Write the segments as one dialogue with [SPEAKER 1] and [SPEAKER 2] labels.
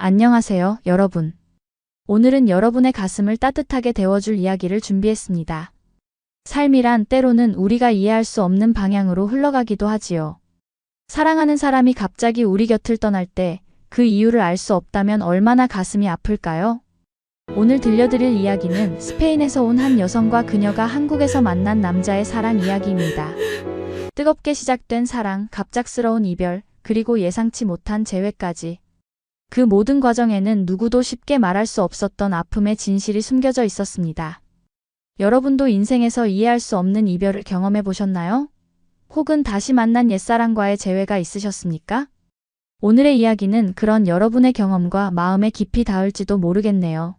[SPEAKER 1] 안녕하세요, 여러분. 오늘은 여러분의 가슴을 따뜻하게 데워줄 이야기를 준비했습니다. 삶이란 때로는 우리가 이해할 수 없는 방향으로 흘러가기도 하지요. 사랑하는 사람이 갑자기 우리 곁을 떠날 때 그 이유를 알 수 없다면 얼마나 가슴이 아플까요? 오늘 들려드릴 이야기는 스페인에서 온 한 여성과 그녀가 한국에서 만난 남자의 사랑 이야기입니다. 뜨겁게 시작된 사랑, 갑작스러운 이별, 그리고 예상치 못한 재회까지. 그 모든 과정에는 누구도 쉽게 말할 수 없었던 아픔의 진실이 숨겨져 있었습니다. 여러분도 인생에서 이해할 수 없는 이별을 경험해 보셨나요? 혹은 다시 만난 옛사랑과의 재회가 있으셨습니까? 오늘의 이야기는 그런 여러분의 경험과 마음에 깊이 닿을지도 모르겠네요.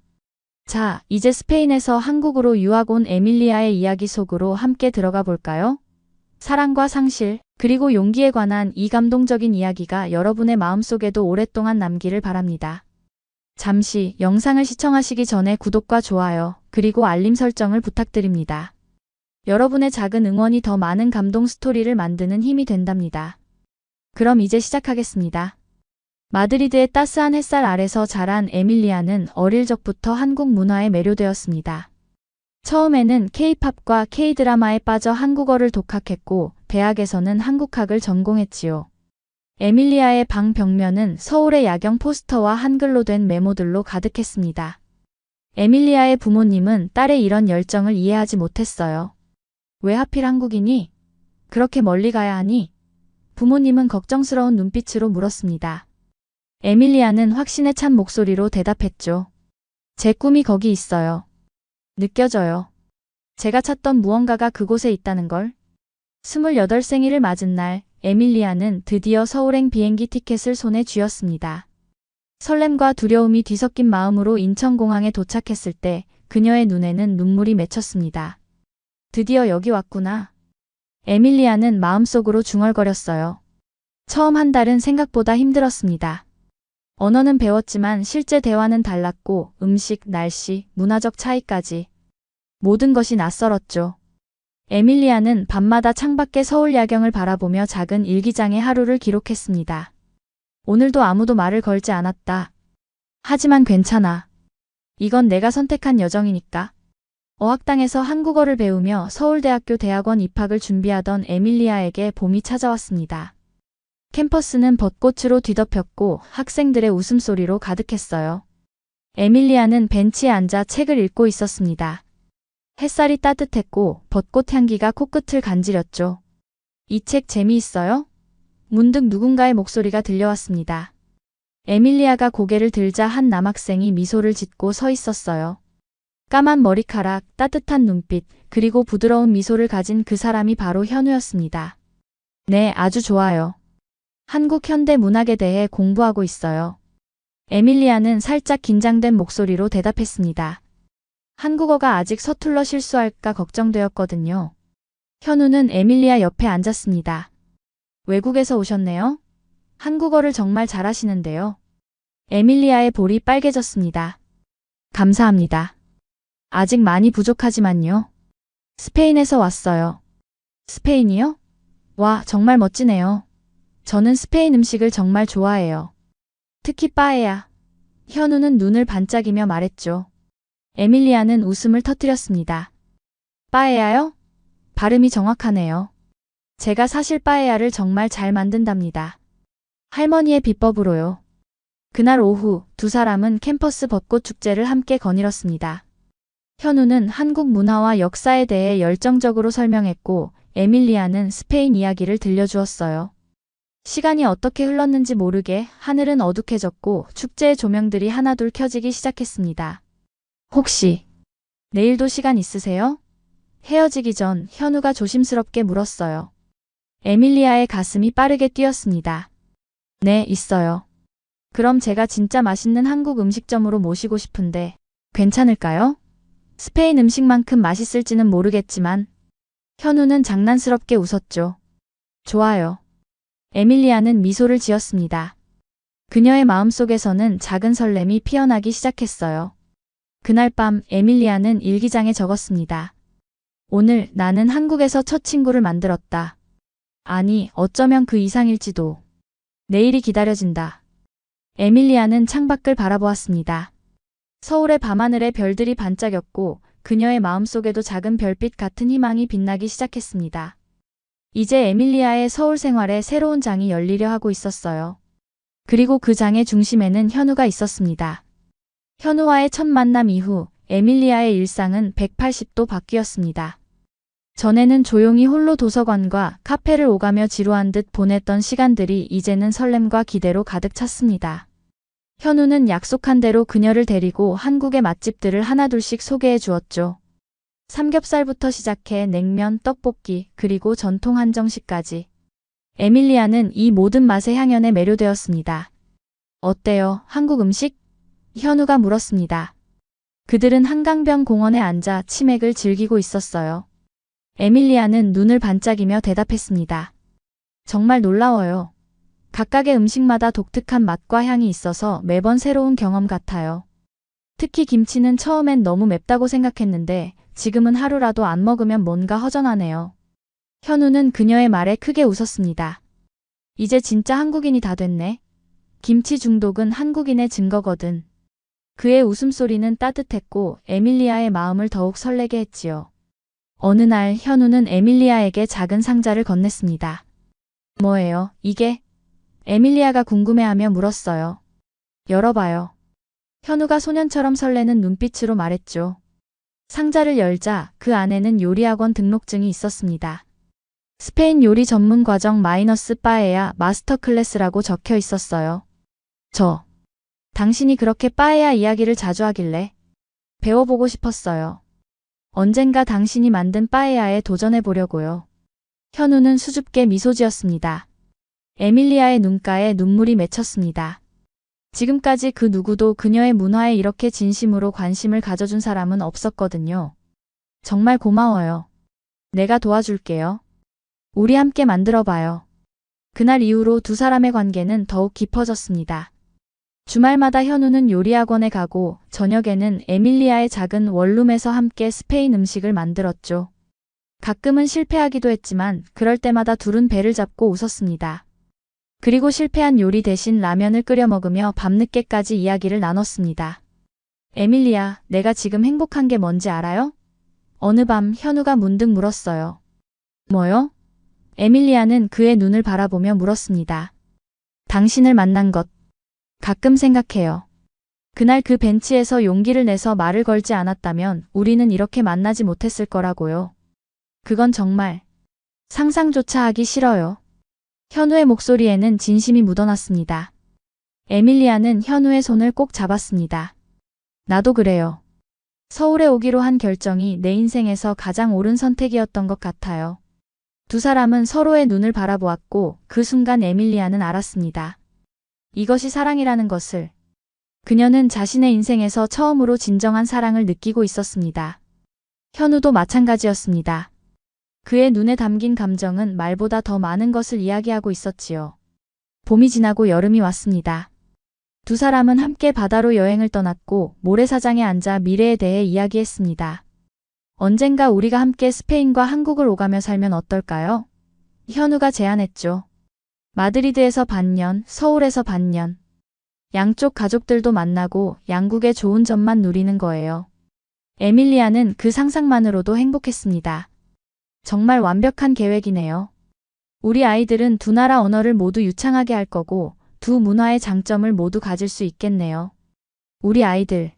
[SPEAKER 1] 자, 이제 스페인에서 한국으로 유학 온 에밀리아의 이야기 속으로 함께 들어가 볼까요? 사랑과 상실, 그리고 용기에 관한 이 감동적인 이야기가 여러분의 마음속에도 오랫동안 남기를 바랍니다. 잠시 영상을 시청하시기 전에 구독과 좋아요, 그리고 알림 설정을 부탁드립니다. 여러분의 작은 응원이 더 많은 감동 스토리를 만드는 힘이 된답니다. 그럼 이제 시작하겠습니다. 마드리드의 따스한 햇살 아래서 자란 에밀리아는 어릴 적부터 한국 문화에 매료되었습니다. 처음에는 K-팝과 K-드라마에 빠져 한국어를 독학했고 대학에서는 한국학을 전공했지요. 에밀리아의 방 벽면은 서울의 야경 포스터와 한글로 된 메모들로 가득했습니다. 에밀리아의 부모님은 딸의 이런 열정을 이해하지 못했어요. 왜 하필 한국이니? 그렇게 멀리 가야 하니? 부모님은 걱정스러운 눈빛으로 물었습니다. 에밀리아는 확신에 찬 목소리로 대답했죠. 제 꿈이 거기 있어요. 느껴져요. 제가 찾던 무언가가 그곳에 있다는 걸. 28 생일을 맞은 날, 에밀리아는 드디어 서울행 비행기 티켓을 손에 쥐었습니다. 설렘과 두려움이 뒤섞인 마음으로 인천공항에 도착했을 때 그녀의 눈에는 눈물이 맺혔습니다. 드디어 여기 왔구나. 에밀리아는 마음속으로 중얼거렸어요. 처음 한 달은 생각보다 힘들었습니다. 언어는 배웠지만 실제 대화는 달랐고 음식, 날씨, 문화적 차이까지 모든 것이 낯설었죠. 에밀리아는 밤마다 창밖의 서울 야경을 바라보며 작은 일기장에 하루를 기록했습니다. 오늘도 아무도 말을 걸지 않았다. 하지만 괜찮아. 이건 내가 선택한 여정이니까. 어학당에서 한국어를 배우며 서울대학교 대학원 입학을 준비하던 에밀리아에게 봄이 찾아왔습니다. 캠퍼스는 벚꽃으로 뒤덮였고 학생들의 웃음소리로 가득했어요. 에밀리아는 벤치에 앉아 책을 읽고 있었습니다. 햇살이 따뜻했고 벚꽃 향기가 코끝을 간지렸죠. 이 책 재미있어요? 문득 누군가의 목소리가 들려왔습니다. 에밀리아가 고개를 들자 한 남학생이 미소를 짓고 서 있었어요. 까만 머리카락, 따뜻한 눈빛, 그리고 부드러운 미소를 가진 그 사람이 바로 현우였습니다. 네, 아주 좋아요. 한국 현대 문학에 대해 공부하고 있어요. 에밀리아는 살짝 긴장된 목소리로 대답했습니다. 한국어가 아직 서툴러 실수할까 걱정되었거든요. 현우는 에밀리아 옆에 앉았습니다. 외국에서 오셨네요? 한국어를 정말 잘하시는데요. 에밀리아의 볼이 빨개졌습니다. 감사합니다. 아직 많이 부족하지만요. 스페인에서 왔어요. 스페인이요? 와, 정말 멋지네요. 저는 스페인 음식을 정말 좋아해요. 특히 빠에야. 현우는 눈을 반짝이며 말했죠. 에밀리아는 웃음을 터뜨렸습니다. 빠에야요? 발음이 정확하네요. 제가 사실 빠에야를 정말 잘 만든답니다. 할머니의 비법으로요. 그날 오후 두 사람은 캠퍼스 벚꽃 축제를 함께 거닐었습니다. 현우는 한국 문화와 역사에 대해 열정적으로 설명했고 에밀리아는 스페인 이야기를 들려주었어요. 시간이 어떻게 흘렀는지 모르게 하늘은 어둑해졌고 축제의 조명들이 하나둘 켜지기 시작했습니다. 혹시 내일도 시간 있으세요? 헤어지기 전 현우가 조심스럽게 물었어요. 에밀리아의 가슴이 빠르게 뛰었습니다. 네, 있어요. 그럼 제가 진짜 맛있는 한국 음식점으로 모시고 싶은데 괜찮을까요? 스페인 음식만큼 맛있을지는 모르겠지만 현우는 장난스럽게 웃었죠. 좋아요. 에밀리아는 미소를 지었습니다. 그녀의 마음속에서는 작은 설렘이 피어나기 시작했어요. 그날 밤 에밀리아는 일기장에 적었습니다. 오늘 나는 한국에서 첫 친구를 만들었다. 아니, 어쩌면 그 이상일지도. 내일이 기다려진다. 에밀리아는 창밖을 바라보았습니다. 서울의 밤하늘에 별들이 반짝였고 그녀의 마음속에도 작은 별빛 같은 희망이 빛나기 시작했습니다. 이제 에밀리아의 서울 생활에 새로운 장이 열리려 하고 있었어요. 그리고 그 장의 중심에는 현우가 있었습니다. 현우와의 첫 만남 이후 에밀리아의 일상은 180도 바뀌었습니다. 전에는 조용히 홀로 도서관과 카페를 오가며 지루한 듯 보냈던 시간들이 이제는 설렘과 기대로 가득 찼습니다. 현우는 약속한 대로 그녀를 데리고 한국의 맛집들을 하나둘씩 소개해 주었죠. 삼겹살부터 시작해 냉면, 떡볶이, 그리고 전통 한정식까지. 에밀리아는 이 모든 맛의 향연에 매료되었습니다. 어때요, 한국 음식? 현우가 물었습니다. 그들은 한강변 공원에 앉아 치맥을 즐기고 있었어요. 에밀리아는 눈을 반짝이며 대답했습니다. 정말 놀라워요. 각각의 음식마다 독특한 맛과 향이 있어서 매번 새로운 경험 같아요. 특히 김치는 처음엔 너무 맵다고 생각했는데 지금은 하루라도 안 먹으면 뭔가 허전하네요. 현우는 그녀의 말에 크게 웃었습니다. 이제 진짜 한국인이 다 됐네. 김치 중독은 한국인의 증거거든. 그의 웃음소리는 따뜻했고 에밀리아의 마음을 더욱 설레게 했지요. 어느 날 현우는 에밀리아에게 작은 상자를 건넸습니다. 뭐예요, 이게? 에밀리아가 궁금해하며 물었어요. 열어봐요. 현우가 소년처럼 설레는 눈빛으로 말했죠. 상자를 열자 그 안에는 요리학원 등록증이 있었습니다. 스페인 요리 전문 과정 마이너스 빠에야 마스터 클래스라고 적혀 있었어요. 당신이 그렇게 빠에야 이야기를 자주 하길래 배워보고 싶었어요. 언젠가 당신이 만든 빠에야에 도전해 보려고요. 현우는 수줍게 미소 지었습니다. 에밀리아의 눈가에 눈물이 맺혔습니다. 지금까지 그 누구도 그녀의 문화에 이렇게 진심으로 관심을 가져준 사람은 없었거든요. 정말 고마워요. 내가 도와줄게요. 우리 함께 만들어봐요. 그날 이후로 두 사람의 관계는 더욱 깊어졌습니다. 주말마다 현우는 요리학원에 가고 저녁에는 에밀리아의 작은 원룸에서 함께 스페인 음식을 만들었죠. 가끔은 실패하기도 했지만 그럴 때마다 둘은 배를 잡고 웃었습니다. 그리고 실패한 요리 대신 라면을 끓여 먹으며 밤늦게까지 이야기를 나눴습니다. 에밀리아, 내가 지금 행복한 게 뭔지 알아요? 어느 밤 현우가 문득 물었어요. 뭐요? 에밀리아는 그의 눈을 바라보며 물었습니다. 당신을 만난 것. 가끔 생각해요. 그날 그 벤치에서 용기를 내서 말을 걸지 않았다면 우리는 이렇게 만나지 못했을 거라고요. 그건 정말 상상조차 하기 싫어요. 현우의 목소리에는 진심이 묻어났습니다. 에밀리아는 현우의 손을 꼭 잡았습니다. 나도 그래요. 서울에 오기로 한 결정이 내 인생에서 가장 옳은 선택이었던 것 같아요. 두 사람은 서로의 눈을 바라보았고 그 순간 에밀리아는 알았습니다. 이것이 사랑이라는 것을. 그녀는 자신의 인생에서 처음으로 진정한 사랑을 느끼고 있었습니다. 현우도 마찬가지였습니다. 그의 눈에 담긴 감정은 말보다 더 많은 것을 이야기하고 있었지요. 봄이 지나고 여름이 왔습니다. 두 사람은 함께 바다로 여행을 떠났고 모래사장에 앉아 미래에 대해 이야기했습니다. 언젠가 우리가 함께 스페인과 한국을 오가며 살면 어떨까요? 현우가 제안했죠. 마드리드에서 반년, 서울에서 반년. 양쪽 가족들도 만나고 양국의 좋은 점만 누리는 거예요. 에밀리아는 그 상상만으로도 행복했습니다. 정말 완벽한 계획이네요. 우리 아이들은 두 나라 언어를 모두 유창하게 할 거고 두 문화의 장점을 모두 가질 수 있겠네요. 우리 아이들.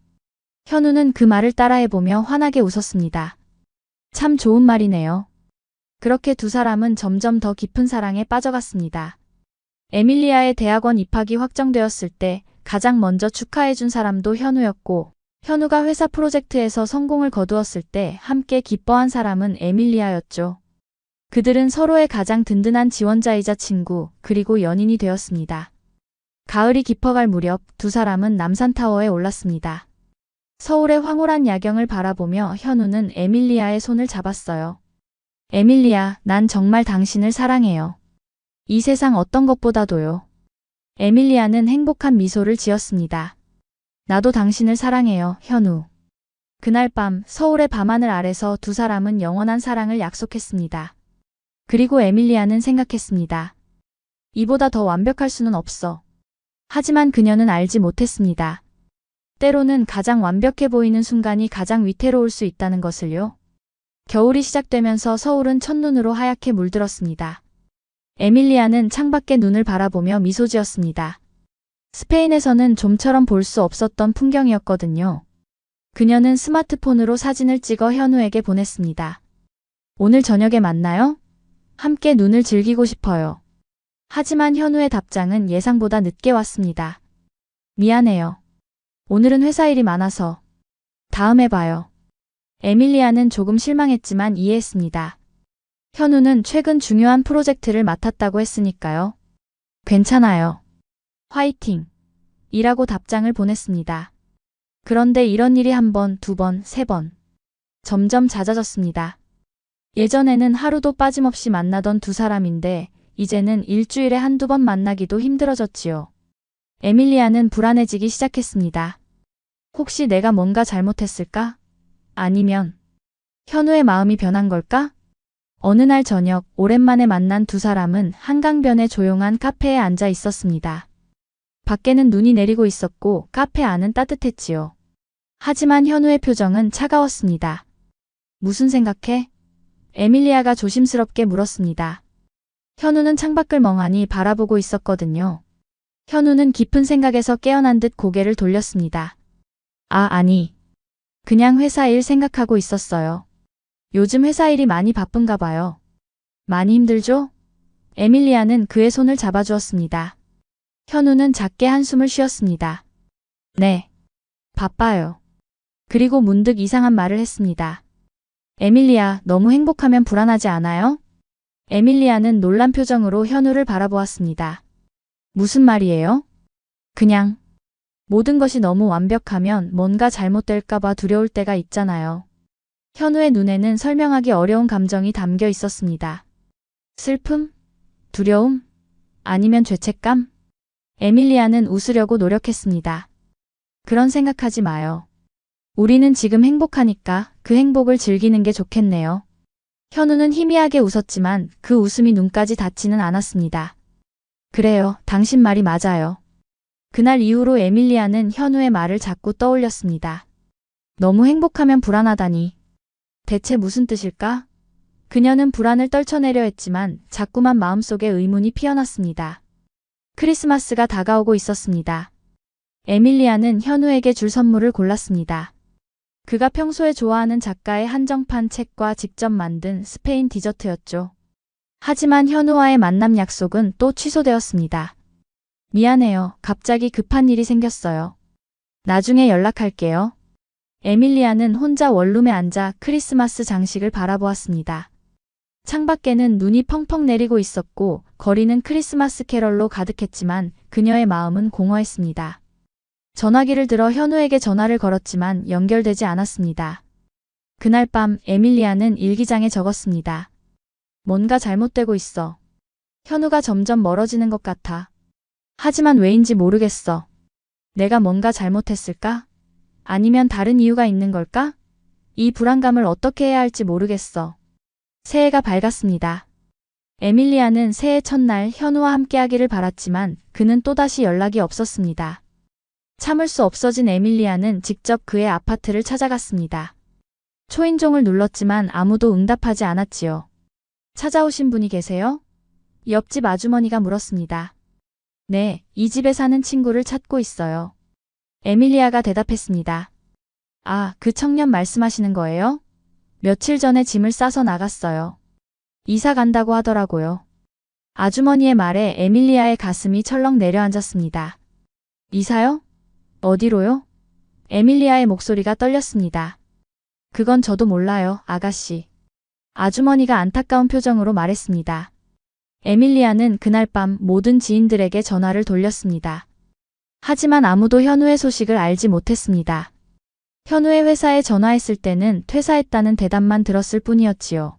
[SPEAKER 1] 현우는 그 말을 따라해보며 환하게 웃었습니다. 참 좋은 말이네요. 그렇게 두 사람은 점점 더 깊은 사랑에 빠져갔습니다. 에밀리아의 대학원 입학이 확정되었을 때 가장 먼저 축하해준 사람도 현우였고 현우가 회사 프로젝트에서 성공을 거두었을 때 함께 기뻐한 사람은 에밀리아였죠. 그들은 서로의 가장 든든한 지원자이자 친구 그리고 연인이 되었습니다. 가을이 깊어갈 무렵 두 사람은 남산타워에 올랐습니다. 서울의 황홀한 야경을 바라보며 현우는 에밀리아의 손을 잡았어요. 에밀리아, 난 정말 당신을 사랑해요. 이 세상 어떤 것보다도요. 에밀리아는 행복한 미소를 지었습니다. 나도 당신을 사랑해요, 현우. 그날 밤 서울의 밤하늘 아래서 두 사람은 영원한 사랑을 약속했습니다. 그리고 에밀리아는 생각했습니다. 이보다 더 완벽할 수는 없어. 하지만 그녀는 알지 못했습니다. 때로는 가장 완벽해 보이는 순간이 가장 위태로울 수 있다는 것을요. 겨울이 시작되면서 서울은 첫눈으로 하얗게 물들었습니다. 에밀리아는 창밖에 눈을 바라보며 미소 지었습니다. 스페인에서는 좀처럼 볼 수 없었던 풍경이었거든요. 그녀는 스마트폰으로 사진을 찍어 현우에게 보냈습니다. 오늘 저녁에 만나요? 함께 눈을 즐기고 싶어요. 하지만 현우의 답장은 예상보다 늦게 왔습니다. 미안해요. 오늘은 회사 일이 많아서. 다음에 봐요. 에밀리아는 조금 실망했지만 이해했습니다. 현우는 최근 중요한 프로젝트를 맡았다고 했으니까요. 괜찮아요. 화이팅! 이라고 답장을 보냈습니다. 그런데 이런 일이 한 번, 두 번, 세 번. 점점 잦아졌습니다. 예전에는 하루도 빠짐없이 만나던 두 사람인데 이제는 일주일에 한두 번 만나기도 힘들어졌지요. 에밀리아는 불안해지기 시작했습니다. 혹시 내가 뭔가 잘못했을까? 아니면 현우의 마음이 변한 걸까? 어느 날 저녁 오랜만에 만난 두 사람은 한강변의 조용한 카페에 앉아 있었습니다. 밖에는 눈이 내리고 있었고 카페 안은 따뜻했지요. 하지만 현우의 표정은 차가웠습니다. 무슨 생각해? 에밀리아가 조심스럽게 물었습니다. 현우는 창밖을 멍하니 바라보고 있었거든요. 현우는 깊은 생각에서 깨어난 듯 고개를 돌렸습니다. 아니. 그냥 회사 일 생각하고 있었어요. 요즘 회사 일이 많이 바쁜가 봐요. 많이 힘들죠? 에밀리아는 그의 손을 잡아주었습니다. 현우는 작게 한숨을 쉬었습니다. 네. 바빠요. 그리고 문득 이상한 말을 했습니다. 에밀리아, 너무 행복하면 불안하지 않아요? 에밀리아는 놀란 표정으로 현우를 바라보았습니다. 무슨 말이에요? 그냥 모든 것이 너무 완벽하면 뭔가 잘못될까봐 두려울 때가 있잖아요. 현우의 눈에는 설명하기 어려운 감정이 담겨 있었습니다. 슬픔? 두려움? 아니면 죄책감? 에밀리아는 웃으려고 노력했습니다. 그런 생각하지 마요. 우리는 지금 행복하니까 그 행복을 즐기는 게 좋겠네요. 현우는 희미하게 웃었지만 그 웃음이 눈까지 닿지는 않았습니다. 그래요, 당신 말이 맞아요. 그날 이후로 에밀리아는 현우의 말을 자꾸 떠올렸습니다. 너무 행복하면 불안하다니. 대체 무슨 뜻일까? 그녀는 불안을 떨쳐내려 했지만 자꾸만 마음속에 의문이 피어났습니다. 크리스마스가 다가오고 있었습니다. 에밀리아는 현우에게 줄 선물을 골랐습니다. 그가 평소에 좋아하는 작가의 한정판 책과 직접 만든 스페인 디저트였죠. 하지만 현우와의 만남 약속은 또 취소되었습니다. 미안해요. 갑자기 급한 일이 생겼어요. 나중에 연락할게요. 에밀리아는 혼자 원룸에 앉아 크리스마스 장식을 바라보았습니다. 창밖에는 눈이 펑펑 내리고 있었고 거리는 크리스마스 캐럴로 가득했지만 그녀의 마음은 공허했습니다. 전화기를 들어 현우에게 전화를 걸었지만 연결되지 않았습니다. 그날 밤 에밀리아는 일기장에 적었습니다. 뭔가 잘못되고 있어. 현우가 점점 멀어지는 것 같아. 하지만 왜인지 모르겠어. 내가 뭔가 잘못했을까? 아니면 다른 이유가 있는 걸까? 이 불안감을 어떻게 해야 할지 모르겠어. 새해가 밝았습니다. 에밀리아는 새해 첫날 현우와 함께하기를 바랐지만 그는 또다시 연락이 없었습니다. 참을 수 없어진 에밀리아는 직접 그의 아파트를 찾아갔습니다. 초인종을 눌렀지만 아무도 응답하지 않았지요. 찾아오신 분이 계세요? 옆집 아주머니가 물었습니다. 네, 이 집에 사는 친구를 찾고 있어요. 에밀리아가 대답했습니다. 아, 그 청년 말씀하시는 거예요? 며칠 전에 짐을 싸서 나갔어요. 이사 간다고 하더라고요. 아주머니의 말에 에밀리아의 가슴이 철렁 내려앉았습니다. 이사요? 어디로요? 에밀리아의 목소리가 떨렸습니다. 그건 저도 몰라요, 아가씨. 아주머니가 안타까운 표정으로 말했습니다. 에밀리아는 그날 밤 모든 지인들에게 전화를 돌렸습니다. 하지만 아무도 현우의 소식을 알지 못했습니다. 현우의 회사에 전화했을 때는 퇴사했다는 대답만 들었을 뿐이었지요.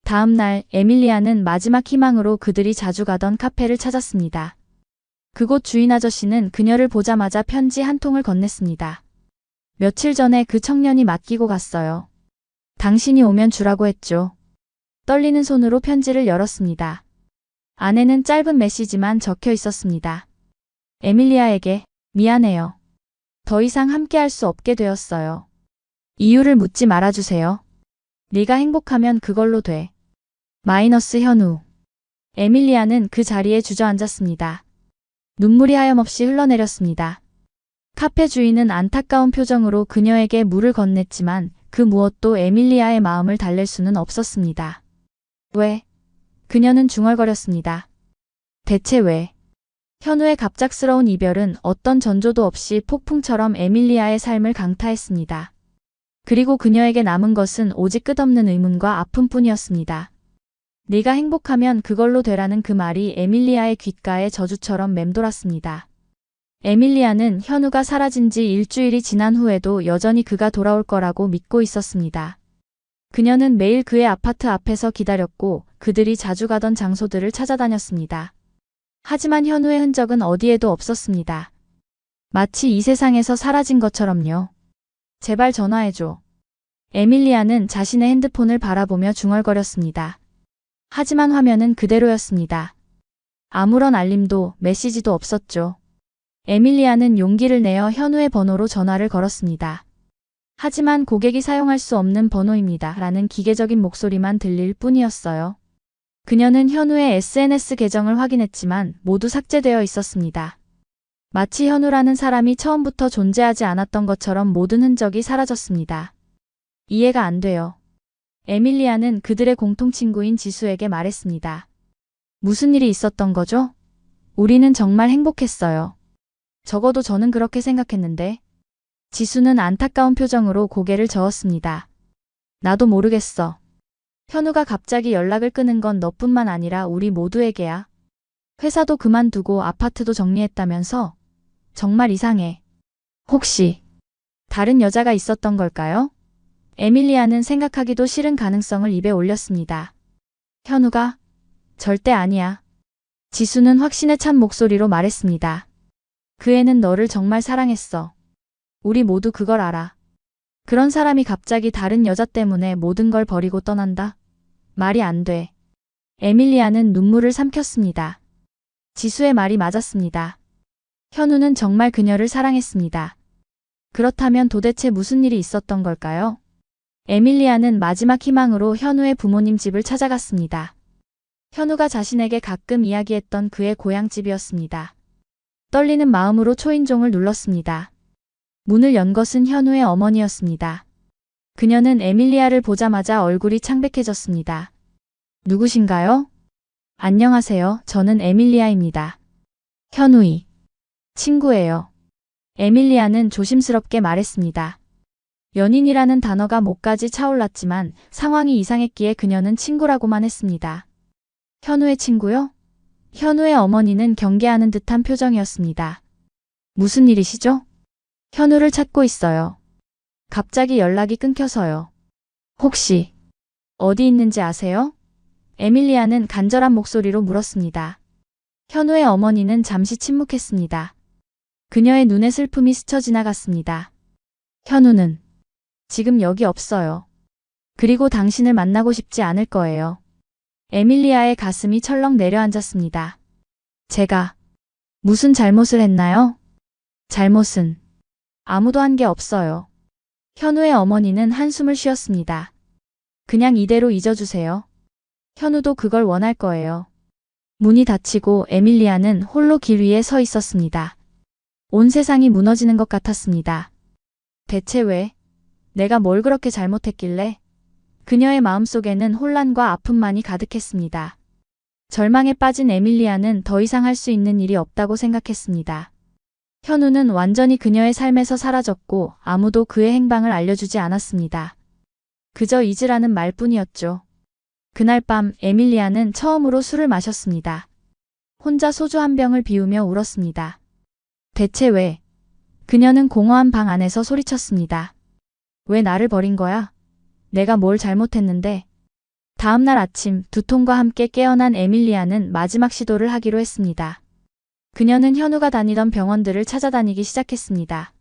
[SPEAKER 1] 다음 날 에밀리아는 마지막 희망으로 그들이 자주 가던 카페를 찾았습니다. 그곳 주인 아저씨는 그녀를 보자마자 편지 한 통을 건넸습니다. 며칠 전에 그 청년이 맡기고 갔어요. 당신이 오면 주라고 했죠. 떨리는 손으로 편지를 열었습니다. 안에는 짧은 메시지만 적혀 있었습니다. 에밀리아에게 미안해요. 더 이상 함께할 수 없게 되었어요. 이유를 묻지 말아주세요. 네가 행복하면 그걸로 돼. 마이너스 현우. 에밀리아는 그 자리에 주저앉았습니다. 눈물이 하염없이 흘러내렸습니다. 카페 주인은 안타까운 표정으로 그녀에게 물을 건넸지만 그 무엇도 에밀리아의 마음을 달랠 수는 없었습니다. 왜? 그녀는 중얼거렸습니다. 대체 왜? 현우의 갑작스러운 이별은 어떤 전조도 없이 폭풍처럼 에밀리아의 삶을 강타했습니다. 그리고 그녀에게 남은 것은 오직 끝없는 의문과 아픔뿐이었습니다. 네가 행복하면 그걸로 되라는 그 말이 에밀리아의 귓가에 저주처럼 맴돌았습니다. 에밀리아는 현우가 사라진 지 일주일이 지난 후에도 여전히 그가 돌아올 거라고 믿고 있었습니다. 그녀는 매일 그의 아파트 앞에서 기다렸고 그들이 자주 가던 장소들을 찾아다녔습니다. 하지만 현우의 흔적은 어디에도 없었습니다. 마치 이 세상에서 사라진 것처럼요. 제발 전화해줘. 에밀리아는 자신의 핸드폰을 바라보며 중얼거렸습니다. 하지만 화면은 그대로였습니다. 아무런 알림도 메시지도 없었죠. 에밀리아는 용기를 내어 현우의 번호로 전화를 걸었습니다. 하지만 고객이 사용할 수 없는 번호입니다. 라는 기계적인 목소리만 들릴 뿐이었어요. 그녀는 현우의 SNS 계정을 확인했지만 모두 삭제되어 있었습니다. 마치 현우라는 사람이 처음부터 존재하지 않았던 것처럼 모든 흔적이 사라졌습니다. 이해가 안 돼요. 에밀리아는 그들의 공통친구인 지수에게 말했습니다. 무슨 일이 있었던 거죠? 우리는 정말 행복했어요. 적어도 저는 그렇게 생각했는데. 지수는 안타까운 표정으로 고개를 저었습니다. 나도 모르겠어. 현우가 갑자기 연락을 끊은 건 너뿐만 아니라 우리 모두에게야. 회사도 그만두고 아파트도 정리했다면서? 정말 이상해. 혹시 다른 여자가 있었던 걸까요? 에밀리아는 생각하기도 싫은 가능성을 입에 올렸습니다. 현우가? 절대 아니야. 지수는 확신에 찬 목소리로 말했습니다. 그 애는 너를 정말 사랑했어. 우리 모두 그걸 알아. 그런 사람이 갑자기 다른 여자 때문에 모든 걸 버리고 떠난다? 말이 안 돼. 에밀리아는 눈물을 삼켰습니다. 지수의 말이 맞았습니다. 현우는 정말 그녀를 사랑했습니다. 그렇다면 도대체 무슨 일이 있었던 걸까요? 에밀리아는 마지막 희망으로 현우의 부모님 집을 찾아갔습니다. 현우가 자신에게 가끔 이야기했던 그의 고향집이었습니다. 떨리는 마음으로 초인종을 눌렀습니다. 문을 연 것은 현우의 어머니였습니다. 그녀는 에밀리아를 보자마자 얼굴이 창백해졌습니다. 누구신가요? 안녕하세요. 저는 에밀리아입니다. 현우이. 친구예요. 에밀리아는 조심스럽게 말했습니다. 연인이라는 단어가 목까지 차올랐지만 상황이 이상했기에 그녀는 친구라고만 했습니다. 현우의 친구요? 현우의 어머니는 경계하는 듯한 표정이었습니다. 무슨 일이시죠? 현우를 찾고 있어요. 갑자기 연락이 끊겨서요. 혹시 어디 있는지 아세요? 에밀리아는 간절한 목소리로 물었습니다. 현우의 어머니는 잠시 침묵했습니다. 그녀의 눈에 슬픔이 스쳐 지나갔습니다. 현우는 지금 여기 없어요. 그리고 당신을 만나고 싶지 않을 거예요. 에밀리아의 가슴이 철렁 내려앉았습니다. 제가 무슨 잘못을 했나요? 잘못은 아무도 한 게 없어요. 현우의 어머니는 한숨을 쉬었습니다. 그냥 이대로 잊어주세요. 현우도 그걸 원할 거예요. 문이 닫히고 에밀리아는 홀로 길 위에 서 있었습니다. 온 세상이 무너지는 것 같았습니다. 대체 왜? 내가 뭘 그렇게 잘못했길래? 그녀의 마음속에는 혼란과 아픔만이 가득했습니다. 절망에 빠진 에밀리아는 더 이상 할 수 있는 일이 없다고 생각했습니다. 현우는 완전히 그녀의 삶에서 사라졌고 아무도 그의 행방을 알려주지 않았습니다. 그저 잊으라는 말뿐이었죠. 그날 밤 에밀리아는 처음으로 술을 마셨습니다. 혼자 소주 한 병을 비우며 울었습니다. 대체 왜? 그녀는 공허한 방 안에서 소리쳤습니다. 왜 나를 버린 거야? 내가 뭘 잘못했는데? 다음 날 아침 두통과 함께 깨어난 에밀리아는 마지막 시도를 하기로 했습니다. 그녀는 현우가 다니던 병원들을 찾아다니기 시작했습니다.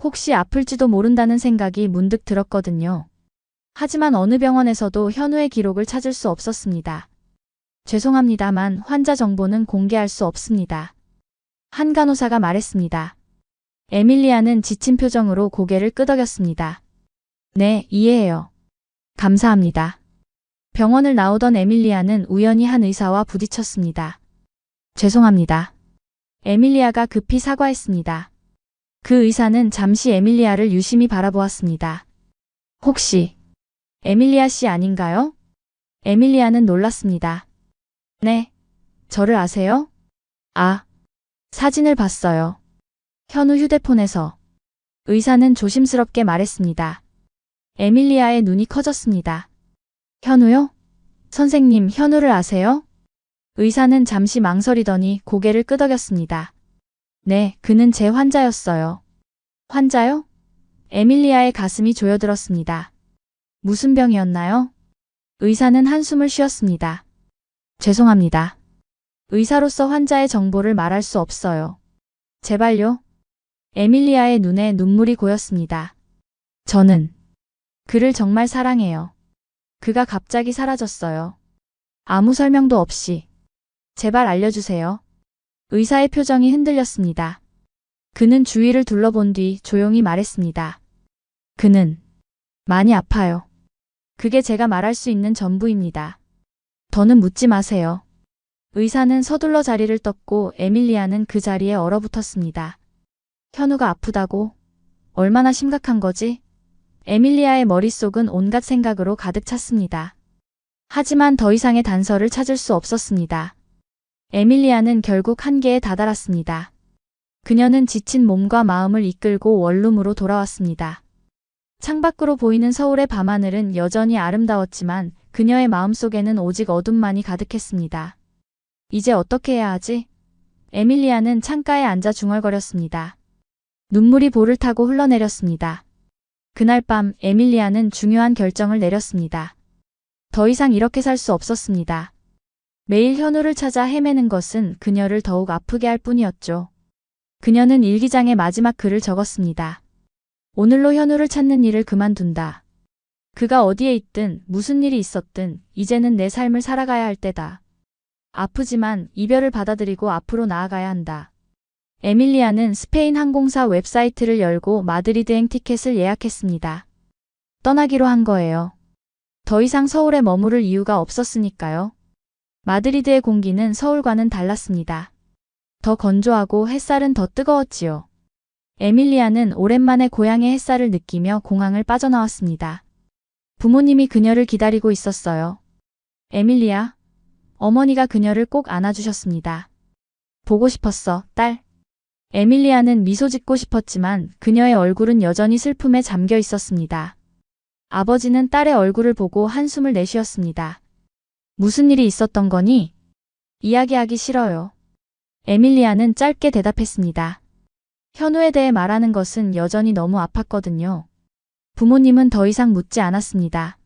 [SPEAKER 1] 혹시 아플지도 모른다는 생각이 문득 들었거든요. 하지만 어느 병원에서도 현우의 기록을 찾을 수 없었습니다. 죄송합니다만 환자 정보는 공개할 수 없습니다. 한 간호사가 말했습니다. 에밀리아는 지친 표정으로 고개를 끄덕였습니다. 네, 이해해요. 감사합니다. 병원을 나오던 에밀리아는 우연히 한 의사와 부딪혔습니다. 죄송합니다. 에밀리아가 급히 사과했습니다. 그 의사는 잠시 에밀리아를 유심히 바라보았습니다. 혹시 에밀리아 씨 아닌가요? 에밀리아는 놀랐습니다. 네, 저를 아세요? 아, 사진을 봤어요. 현우 휴대폰에서. 의사는 조심스럽게 말했습니다. 에밀리아의 눈이 커졌습니다. 현우요? 선생님, 현우를 아세요? 의사는 잠시 망설이더니 고개를 끄덕였습니다. 네, 그는 제 환자였어요. 환자요? 에밀리아의 가슴이 조여들었습니다. 무슨 병이었나요? 의사는 한숨을 쉬었습니다. 죄송합니다. 의사로서 환자의 정보를 말할 수 없어요. 제발요. 에밀리아의 눈에 눈물이 고였습니다. 저는 그를 정말 사랑해요. 그가 갑자기 사라졌어요. 아무 설명도 없이. 제발 알려주세요. 의사의 표정이 흔들렸습니다. 그는 주위를 둘러본 뒤 조용히 말했습니다. 그는 많이 아파요. 그게 제가 말할 수 있는 전부입니다. 더는 묻지 마세요. 의사는 서둘러 자리를 떴고 에밀리아는 그 자리에 얼어붙었습니다. 현우가 아프다고? 얼마나 심각한 거지? 에밀리아의 머릿속은 온갖 생각으로 가득 찼습니다. 하지만 더 이상의 단서를 찾을 수 없었습니다. 에밀리아는 결국 한계에 다다랐습니다. 그녀는 지친 몸과 마음을 이끌고 원룸으로 돌아왔습니다. 창밖으로 보이는 서울의 밤하늘은 여전히 아름다웠지만 그녀의 마음속에는 오직 어둠만이 가득했습니다. 이제 어떻게 해야 하지? 에밀리아는 창가에 앉아 중얼거렸습니다. 눈물이 볼을 타고 흘러내렸습니다. 그날 밤 에밀리아는 중요한 결정을 내렸습니다. 더 이상 이렇게 살 수 없었습니다. 매일 현우를 찾아 헤매는 것은 그녀를 더욱 아프게 할 뿐이었죠. 그녀는 일기장에 마지막 글을 적었습니다. 오늘로 현우를 찾는 일을 그만둔다. 그가 어디에 있든 무슨 일이 있었든 이제는 내 삶을 살아가야 할 때다. 아프지만 이별을 받아들이고 앞으로 나아가야 한다. 에밀리아는 스페인 항공사 웹사이트를 열고 마드리드행 티켓을 예약했습니다. 떠나기로 한 거예요. 더 이상 서울에 머무를 이유가 없었으니까요. 마드리드의 공기는 서울과는 달랐습니다. 더 건조하고 햇살은 더 뜨거웠지요. 에밀리아는 오랜만에 고향의 햇살을 느끼며 공항을 빠져나왔습니다. 부모님이 그녀를 기다리고 있었어요. 에밀리아, 어머니가 그녀를 꼭 안아주셨습니다. 보고 싶었어, 딸. 에밀리아는 미소 짓고 싶었지만 그녀의 얼굴은 여전히 슬픔에 잠겨 있었습니다. 아버지는 딸의 얼굴을 보고 한숨을 내쉬었습니다. 무슨 일이 있었던 거니? 이야기하기 싫어요. 에밀리아는 짧게 대답했습니다. 현우에 대해 말하는 것은 여전히 너무 아팠거든요. 부모님은 더 이상 묻지 않았습니다.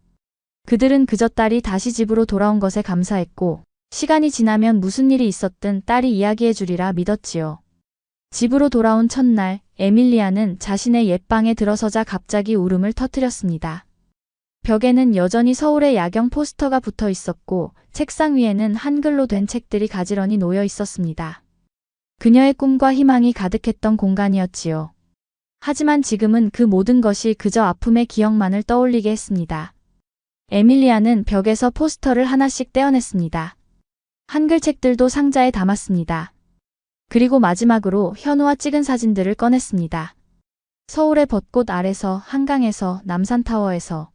[SPEAKER 1] 그들은 그저 딸이 다시 집으로 돌아온 것에 감사했고 시간이 지나면 무슨 일이 있었든 딸이 이야기해 주리라 믿었지요. 집으로 돌아온 첫날 에밀리아는 자신의 옛방에 들어서자 갑자기 울음을 터뜨렸습니다. 벽에는 여전히 서울의 야경 포스터가 붙어 있었고 책상 위에는 한글로 된 책들이 가지런히 놓여 있었습니다. 그녀의 꿈과 희망이 가득했던 공간이었지요. 하지만 지금은 그 모든 것이 그저 아픔의 기억만을 떠올리게 했습니다. 에밀리아는 벽에서 포스터를 하나씩 떼어냈습니다. 한글 책들도 상자에 담았습니다. 그리고 마지막으로 현우와 찍은 사진들을 꺼냈습니다. 서울의 벚꽃 아래서, 한강에서, 남산타워에서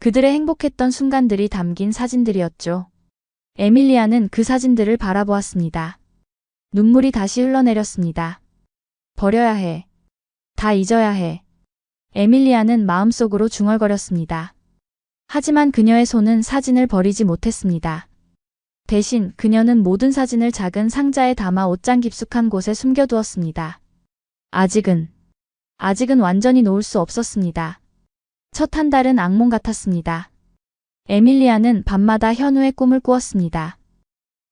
[SPEAKER 1] 그들의 행복했던 순간들이 담긴 사진들이었죠. 에밀리아는 그 사진들을 바라보았습니다. 눈물이 다시 흘러내렸습니다. 버려야 해. 다 잊어야 해. 에밀리아는 마음속으로 중얼거렸습니다. 하지만 그녀의 손은 사진을 버리지 못했습니다. 대신 그녀는 모든 사진을 작은 상자에 담아 옷장 깊숙한 곳에 숨겨두었습니다. 아직은 완전히 놓을 수 없었습니다. 첫 한 달은 악몽 같았습니다. 에밀리아는 밤마다 현우의 꿈을 꾸었습니다.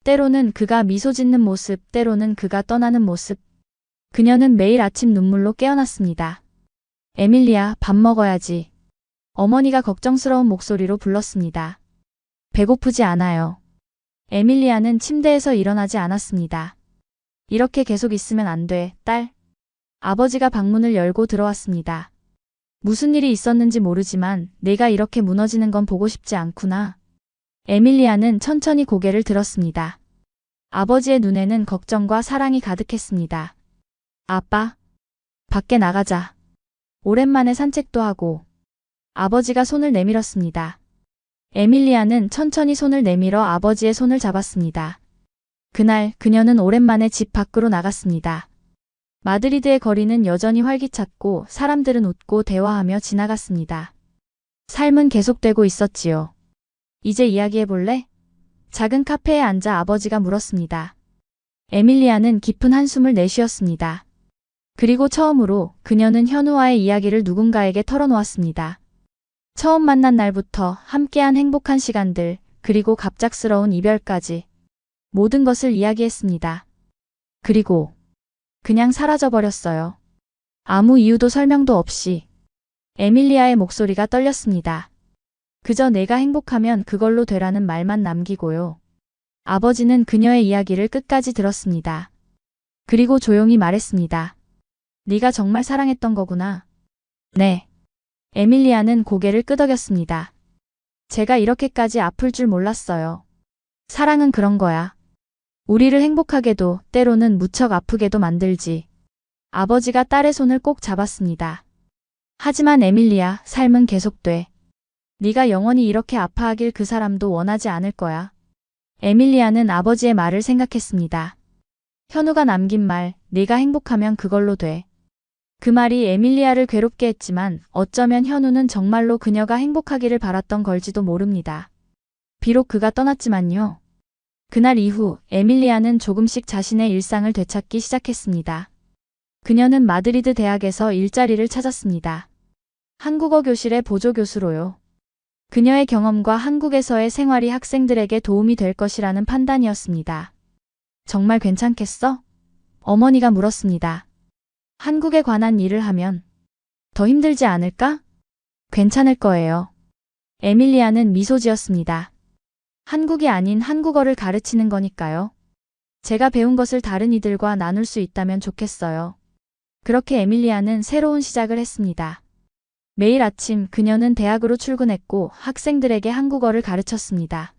[SPEAKER 1] 때로는 그가 미소 짓는 모습, 때로는 그가 떠나는 모습. 그녀는 매일 아침 눈물로 깨어났습니다. 에밀리아, 밥 먹어야지. 어머니가 걱정스러운 목소리로 불렀습니다. 배고프지 않아요. 에밀리아는 침대에서 일어나지 않았습니다. 이렇게 계속 있으면 안 돼, 딸. 아버지가 방문을 열고 들어왔습니다. 무슨 일이 있었는지 모르지만 내가 이렇게 무너지는 건 보고 싶지 않구나. 에밀리아는 천천히 고개를 들었습니다. 아버지의 눈에는 걱정과 사랑이 가득했습니다. 아빠, 밖에 나가자. 오랜만에 산책도 하고. 아버지가 손을 내밀었습니다. 에밀리아는 천천히 손을 내밀어 아버지의 손을 잡았습니다. 그날 그녀는 오랜만에 집 밖으로 나갔습니다. 마드리드의 거리는 여전히 활기찼고 사람들은 웃고 대화하며 지나갔습니다. 삶은 계속되고 있었지요. 이제 이야기해볼래? 작은 카페에 앉아 아버지가 물었습니다. 에밀리아는 깊은 한숨을 내쉬었습니다. 그리고 처음으로 그녀는 현우와의 이야기를 누군가에게 털어놓았습니다. 처음 만난 날부터 함께한 행복한 시간들, 그리고 갑작스러운 이별까지 모든 것을 이야기했습니다. 그리고 그냥 사라져버렸어요. 아무 이유도 설명도 없이. 에밀리아의 목소리가 떨렸습니다. 그저 내가 행복하면 그걸로 되라는 말만 남기고요. 아버지는 그녀의 이야기를 끝까지 들었습니다. 그리고 조용히 말했습니다. 네가 정말 사랑했던 거구나. 네. 에밀리아는 고개를 끄덕였습니다. 제가 이렇게까지 아플 줄 몰랐어요. 사랑은 그런 거야. 우리를 행복하게도 때로는 무척 아프게도 만들지. 아버지가 딸의 손을 꼭 잡았습니다. 하지만 에밀리아, 삶은 계속돼. 네가 영원히 이렇게 아파하길 그 사람도 원하지 않을 거야. 에밀리아는 아버지의 말을 생각했습니다. 현우가 남긴 말, 네가 행복하면 그걸로 돼. 그 말이 에밀리아를 괴롭게 했지만 어쩌면 현우는 정말로 그녀가 행복하기를 바랐던 걸지도 모릅니다. 비록 그가 떠났지만요. 그날 이후 에밀리아는 조금씩 자신의 일상을 되찾기 시작했습니다. 그녀는 마드리드 대학에서 일자리를 찾았습니다. 한국어 교실의 보조교수로요. 그녀의 경험과 한국에서의 생활이 학생들에게 도움이 될 것이라는 판단이었습니다. 정말 괜찮겠어? 어머니가 물었습니다. 한국에 관한 일을 하면 더 힘들지 않을까? 괜찮을 거예요. 에밀리아는 미소 지었습니다. 한국이 아닌 한국어를 가르치는 거니까요. 제가 배운 것을 다른 이들과 나눌 수 있다면 좋겠어요. 그렇게 에밀리아는 새로운 시작을 했습니다. 매일 아침 그녀는 대학으로 출근했고 학생들에게 한국어를 가르쳤습니다.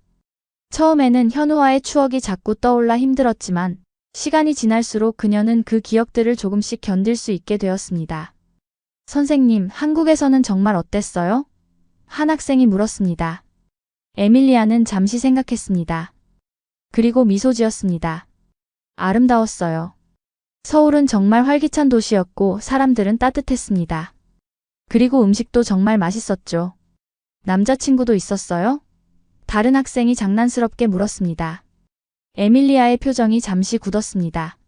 [SPEAKER 1] 처음에는 현우와의 추억이 자꾸 떠올라 힘들었지만 시간이 지날수록 그녀는 그 기억들을 조금씩 견딜 수 있게 되었습니다. 선생님, 한국에서는 정말 어땠어요? 한 학생이 물었습니다. 에밀리아는 잠시 생각했습니다. 그리고 미소 지었습니다. 아름다웠어요. 서울은 정말 활기찬 도시였고 사람들은 따뜻했습니다. 그리고 음식도 정말 맛있었죠. 남자친구도 있었어요? 다른 학생이 장난스럽게 물었습니다. 에밀리아의 표정이 잠시 굳었습니다.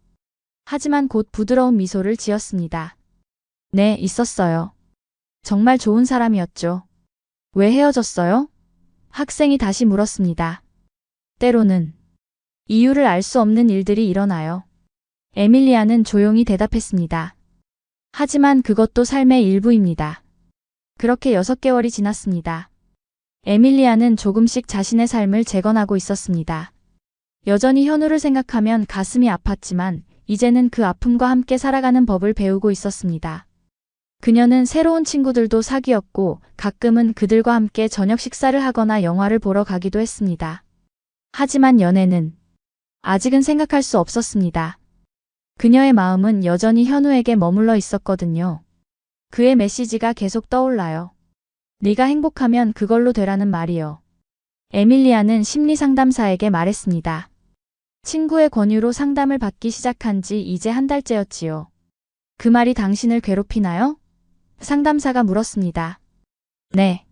[SPEAKER 1] 하지만 곧 부드러운 미소를 지었습니다. 네, 있었어요. 정말 좋은 사람이었죠. 왜 헤어졌어요? 학생이 다시 물었습니다. 때로는 이유를 알 수 없는 일들이 일어나요. 에밀리아는 조용히 대답했습니다. 하지만 그것도 삶의 일부입니다. 그렇게 6개월이 지났습니다. 에밀리아는 조금씩 자신의 삶을 재건하고 있었습니다. 여전히 현우를 생각하면 가슴이 아팠지만 이제는 그 아픔과 함께 살아가는 법을 배우고 있었습니다. 그녀는 새로운 친구들도 사귀었고 가끔은 그들과 함께 저녁 식사를 하거나 영화를 보러 가기도 했습니다. 하지만 연애는 아직은 생각할 수 없었습니다. 그녀의 마음은 여전히 현우에게 머물러 있었거든요. 그의 메시지가 계속 떠올라요. 네가 행복하면 그걸로 되라는 말이요. 에밀리아는 심리상담사에게 말했습니다. 친구의 권유로 상담을 받기 시작한 지 이제 한 달째였지요. 그 말이 당신을 괴롭히나요? 상담사가 물었습니다. 네.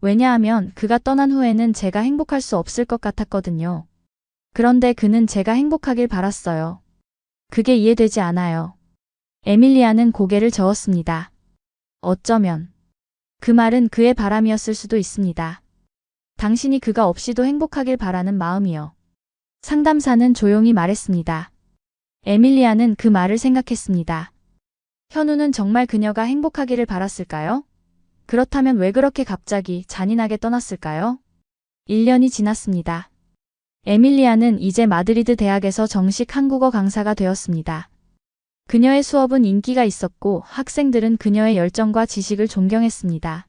[SPEAKER 1] 왜냐하면 그가 떠난 후에는 제가 행복할 수 없을 것 같았거든요. 그런데 그는 제가 행복하길 바랐어요. 그게 이해되지 않아요. 에밀리아는 고개를 저었습니다. 어쩌면 그 말은 그의 바람이었을 수도 있습니다. 당신이 그가 없이도 행복하길 바라는 마음이요. 상담사는 조용히 말했습니다. 에밀리아는 그 말을 생각했습니다. 현우는 정말 그녀가 행복하기를 바랐을까요? 그렇다면 왜 그렇게 갑자기 잔인하게 떠났을까요? 1년이 지났습니다. 에밀리아는 이제 마드리드 대학에서 정식 한국어 강사가 되었습니다. 그녀의 수업은 인기가 있었고 학생들은 그녀의 열정과 지식을 존경했습니다.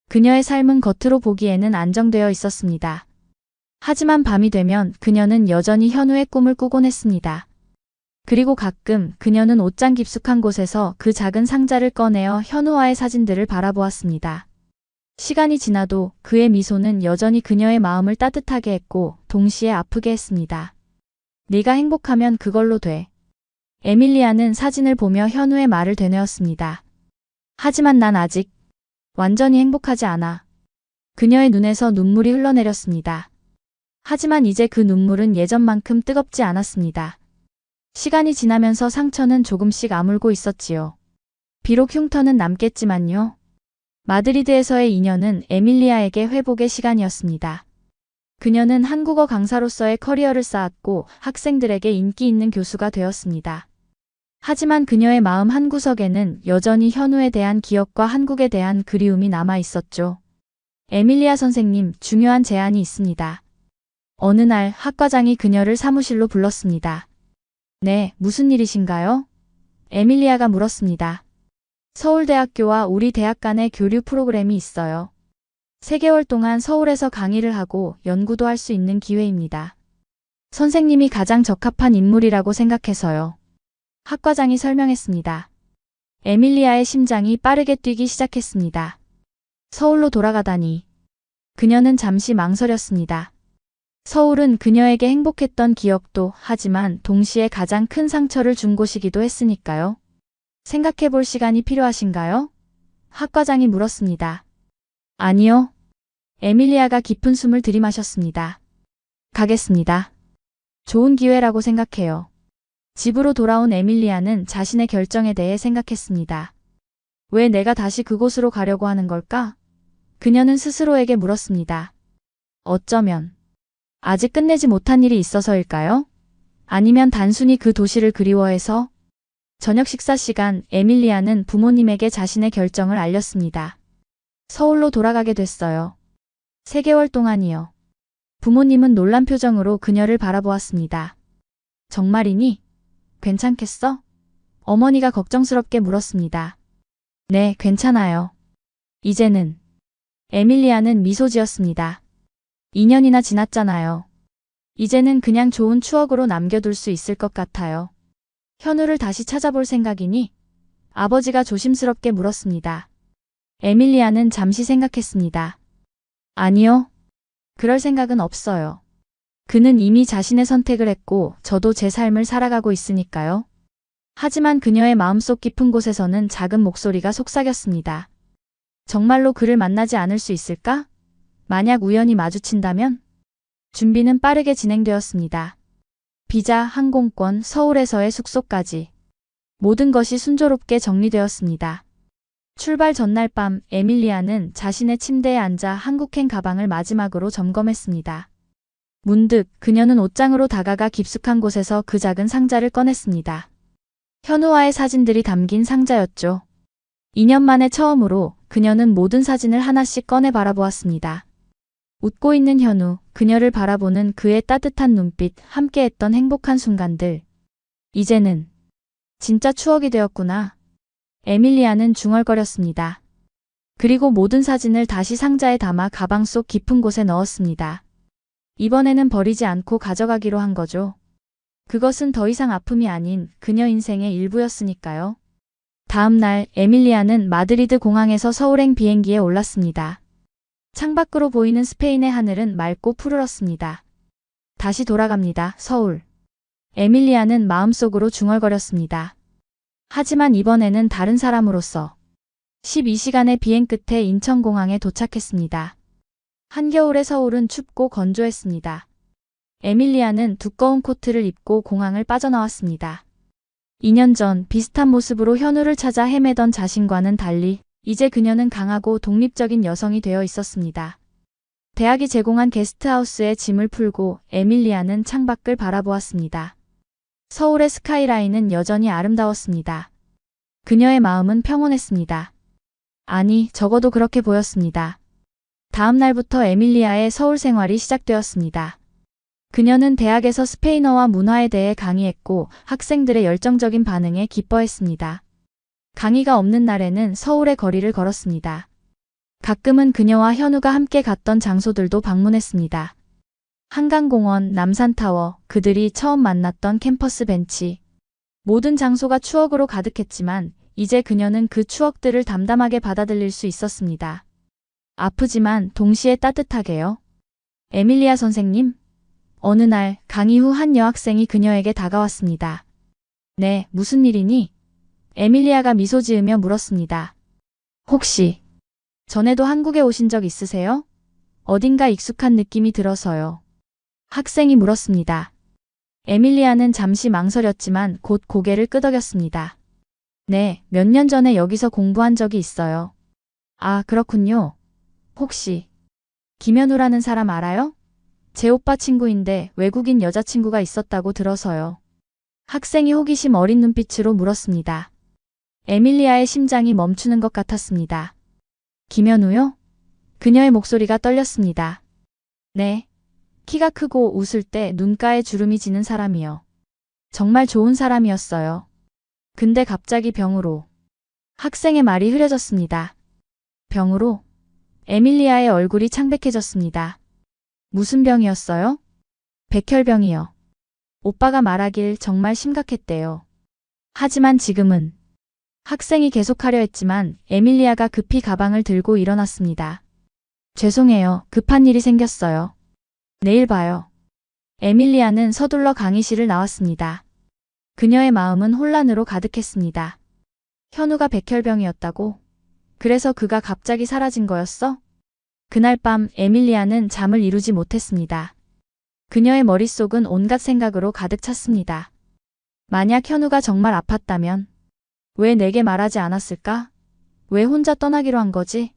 [SPEAKER 1] 그녀의 삶은 겉으로 보기에는 안정되어 있었습니다. 하지만 밤이 되면 그녀는 여전히 현우의 꿈을 꾸곤 했습니다. 그리고 가끔 그녀는 옷장 깊숙한 곳에서 그 작은 상자를 꺼내어 현우와의 사진들을 바라보았습니다. 시간이 지나도 그의 미소는 여전히 그녀의 마음을 따뜻하게 했고 동시에 아프게 했습니다. 네가 행복하면 그걸로 돼. 에밀리아는 사진을 보며 현우의 말을 되뇌었습니다. 하지만 난 아직 완전히 행복하지 않아. 그녀의 눈에서 눈물이 흘러내렸습니다. 하지만 이제 그 눈물은 예전만큼 뜨겁지 않았습니다. 시간이 지나면서 상처는 조금씩 아물고 있었지요. 비록 흉터는 남겠지만요. 마드리드에서의 인연은 에밀리아에게 회복의 시간이었습니다. 그녀는 한국어 강사로서의 커리어를 쌓았고 학생들에게 인기 있는 교수가 되었습니다. 하지만 그녀의 마음 한구석에는 여전히 현우에 대한 기억과 한국에 대한 그리움이 남아 있었죠. 에밀리아 선생님, 중요한 제안이 있습니다. 어느 날 학과장이 그녀를 사무실로 불렀습니다. 네, 무슨 일이신가요? 에밀리아가 물었습니다. 서울대학교와 우리 대학 간의 교류 프로그램이 있어요. 3개월 동안 서울에서 강의를 하고 연구도 할 수 있는 기회입니다. 선생님이 가장 적합한 인물이라고 생각해서요. 학과장이 설명했습니다. 에밀리아의 심장이 빠르게 뛰기 시작했습니다. 서울로 돌아가다니. 그녀는 잠시 망설였습니다. 서울은 그녀에게 행복했던 기억도 하지만 동시에 가장 큰 상처를 준 곳이기도 했으니까요. 생각해 볼 시간이 필요하신가요? 학과장이 물었습니다. 아니요. 에밀리아가 깊은 숨을 들이마셨습니다. 가겠습니다. 좋은 기회라고 생각해요. 집으로 돌아온 에밀리아는 자신의 결정에 대해 생각했습니다. 왜 내가 다시 그곳으로 가려고 하는 걸까? 그녀는 스스로에게 물었습니다. 어쩌면 아직 끝내지 못한 일이 있어서일까요? 아니면 단순히 그 도시를 그리워해서? 저녁 식사 시간, 에밀리아는 부모님에게 자신의 결정을 알렸습니다. 서울로 돌아가게 됐어요. 3개월 동안이요. 부모님은 놀란 표정으로 그녀를 바라보았습니다. 정말이니? 괜찮겠어? 어머니가 걱정스럽게 물었습니다. 네, 괜찮아요. 이제는. 에밀리아는 미소 지었습니다. 2년이나 지났잖아요. 이제는 그냥 좋은 추억으로 남겨둘 수 있을 것 같아요. 현우를 다시 찾아볼 생각이니? 아버지가 조심스럽게 물었습니다. 에밀리아는 잠시 생각했습니다. 아니요. 그럴 생각은 없어요. 그는 이미 자신의 선택을 했고 저도 제 삶을 살아가고 있으니까요. 하지만 그녀의 마음속 깊은 곳에서는 작은 목소리가 속삭였습니다. 정말로 그를 만나지 않을 수 있을까? 만약 우연히 마주친다면? 준비는 빠르게 진행되었습니다. 비자, 항공권, 서울에서의 숙소까지. 모든 것이 순조롭게 정리되었습니다. 출발 전날 밤 에밀리아는 자신의 침대에 앉아 한국행 가방을 마지막으로 점검했습니다. 문득 그녀는 옷장으로 다가가 깊숙한 곳에서 그 작은 상자를 꺼냈습니다. 현우와의 사진들이 담긴 상자였죠. 2년 만에 처음으로 그녀는 모든 사진을 하나씩 꺼내 바라보았습니다. 웃고 있는 현우, 그녀를 바라보는 그의 따뜻한 눈빛, 함께했던 행복한 순간들. 이제는 진짜 추억이 되었구나. 에밀리아는 중얼거렸습니다. 그리고 모든 사진을 다시 상자에 담아 가방 속 깊은 곳에 넣었습니다. 이번에는 버리지 않고 가져가기로 한 거죠. 그것은 더 이상 아픔이 아닌 그녀 인생의 일부였으니까요. 다음 날 에밀리아는 마드리드 공항에서 서울행 비행기에 올랐습니다. 창밖으로 보이는 스페인의 하늘은 맑고 푸르렀습니다. 다시 돌아갑니다. 서울. 에밀리아는 마음속으로 중얼거렸습니다. 하지만 이번에는 다른 사람으로서 12시간의 비행 끝에 인천공항에 도착했습니다. 한겨울의 서울은 춥고 건조했습니다. 에밀리아는 두꺼운 코트를 입고 공항을 빠져나왔습니다. 2년 전 비슷한 모습으로 현우를 찾아 헤매던 자신과는 달리 이제 그녀는 강하고 독립적인 여성이 되어 있었습니다. 대학이 제공한 게스트하우스에 짐을 풀고 에밀리아는 창밖을 바라보았습니다. 서울의 스카이라인은 여전히 아름다웠습니다. 그녀의 마음은 평온했습니다. 아니, 적어도 그렇게 보였습니다. 다음 날부터 에밀리아의 서울 생활이 시작되었습니다. 그녀는 대학에서 스페인어와 문화에 대해 강의했고 학생들의 열정적인 반응에 기뻐했습니다. 강의가 없는 날에는 서울의 거리를 걸었습니다. 가끔은 그녀와 현우가 함께 갔던 장소들도 방문했습니다. 한강공원, 남산타워, 그들이 처음 만났던 캠퍼스 벤치. 모든 장소가 추억으로 가득했지만 이제 그녀는 그 추억들을 담담하게 받아들일 수 있었습니다. 아프지만 동시에 따뜻하게요. 에밀리아 선생님? 어느 날 강의 후 한 여학생이 그녀에게 다가왔습니다. 네, 무슨 일이니? 에밀리아가 미소 지으며 물었습니다. 혹시 전에도 한국에 오신 적 있으세요? 어딘가 익숙한 느낌이 들어서요. 학생이 물었습니다. 에밀리아는 잠시 망설였지만 곧 고개를 끄덕였습니다. 네, 몇 년 전에 여기서 공부한 적이 있어요. 아, 그렇군요. 혹시 김현우라는 사람 알아요? 제 오빠 친구인데 외국인 여자친구가 있었다고 들어서요. 학생이 호기심 어린 눈빛으로 물었습니다. 에밀리아의 심장이 멈추는 것 같았습니다. 김현우요? 그녀의 목소리가 떨렸습니다. 네. 키가 크고 웃을 때 눈가에 주름이 지는 사람이요. 정말 좋은 사람이었어요. 근데 갑자기 병으로. 학생의 말이 흐려졌습니다. 병으로? 에밀리아의 얼굴이 창백해졌습니다. 무슨 병이었어요? 백혈병이요. 오빠가 말하길 정말 심각했대요. 하지만 지금은. 학생이 계속하려 했지만 에밀리아가 급히 가방을 들고 일어났습니다. 죄송해요. 급한 일이 생겼어요. 내일 봐요. 에밀리아는 서둘러 강의실을 나왔습니다. 그녀의 마음은 혼란으로 가득했습니다. 현우가 백혈병이었다고? 그래서 그가 갑자기 사라진 거였어? 그날 밤 에밀리아는 잠을 이루지 못했습니다. 그녀의 머릿속은 온갖 생각으로 가득 찼습니다. 만약 현우가 정말 아팠다면 왜 내게 말하지 않았을까? 왜 혼자 떠나기로 한 거지?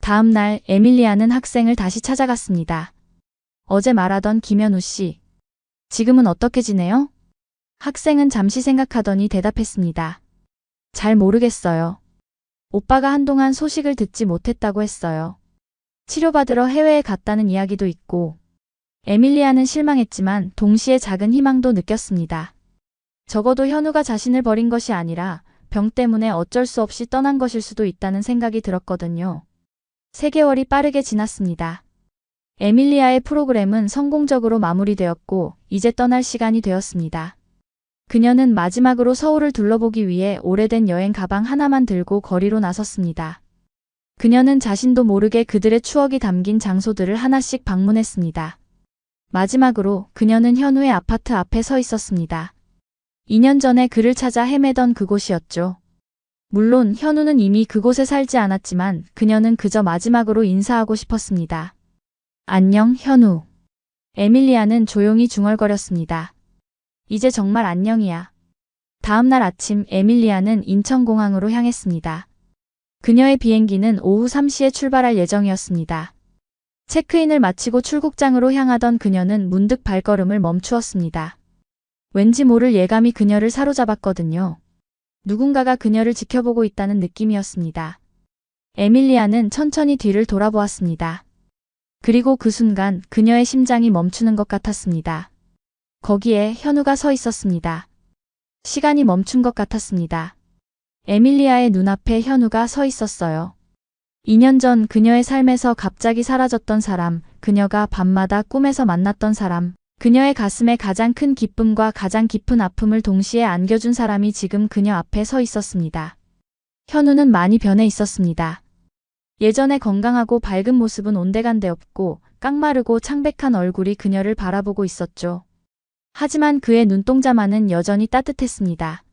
[SPEAKER 1] 다음 날 에밀리아는 학생을 다시 찾아갔습니다. 어제 말하던 김현우 씨. 지금은 어떻게 지내요? 학생은 잠시 생각하더니 대답했습니다. 잘 모르겠어요. 오빠가 한동안 소식을 듣지 못했다고 했어요. 치료받으러 해외에 갔다는 이야기도 있고. 에밀리아는 실망했지만 동시에 작은 희망도 느꼈습니다. 적어도 현우가 자신을 버린 것이 아니라 병 때문에 어쩔 수 없이 떠난 것일 수도 있다는 생각이 들었거든요. 3개월이 빠르게 지났습니다. 에밀리아의 프로그램은 성공적으로 마무리되었고 이제 떠날 시간이 되었습니다. 그녀는 마지막으로 서울을 둘러보기 위해 오래된 여행 가방 하나만 들고 거리로 나섰습니다. 그녀는 자신도 모르게 그들의 추억이 담긴 장소들을 하나씩 방문했습니다. 마지막으로 그녀는 현우의 아파트 앞에 서 있었습니다. 2년 전에 그를 찾아 헤매던 그곳이었죠. 물론 현우는 이미 그곳에 살지 않았지만 그녀는 그저 마지막으로 인사하고 싶었습니다. 안녕, 현우. 에밀리아는 조용히 중얼거렸습니다. 이제 정말 안녕이야. 다음 날 아침 에밀리아는 인천공항으로 향했습니다. 그녀의 비행기는 오후 3시에 출발할 예정이었습니다. 체크인을 마치고 출국장으로 향하던 그녀는 문득 발걸음을 멈추었습니다. 왠지 모를 예감이 그녀를 사로잡았거든요. 누군가가 그녀를 지켜보고 있다는 느낌이었습니다. 에밀리아는 천천히 뒤를 돌아보았습니다. 그리고 그 순간 그녀의 심장이 멈추는 것 같았습니다. 거기에 현우가 서 있었습니다. 시간이 멈춘 것 같았습니다. 에밀리아의 눈앞에 현우가 서 있었어요. 2년 전 그녀의 삶에서 갑자기 사라졌던 사람, 그녀가 밤마다 꿈에서 만났던 사람, 그녀의 가슴에 가장 큰 기쁨과 가장 깊은 아픔을 동시에 안겨준 사람이 지금 그녀 앞에 서 있었습니다. 현우는 많이 변해 있었습니다. 예전에 건강하고 밝은 모습은 온데간데 없고 깡마르고 창백한 얼굴이 그녀를 바라보고 있었죠. 하지만 그의 눈동자만은 여전히 따뜻했습니다.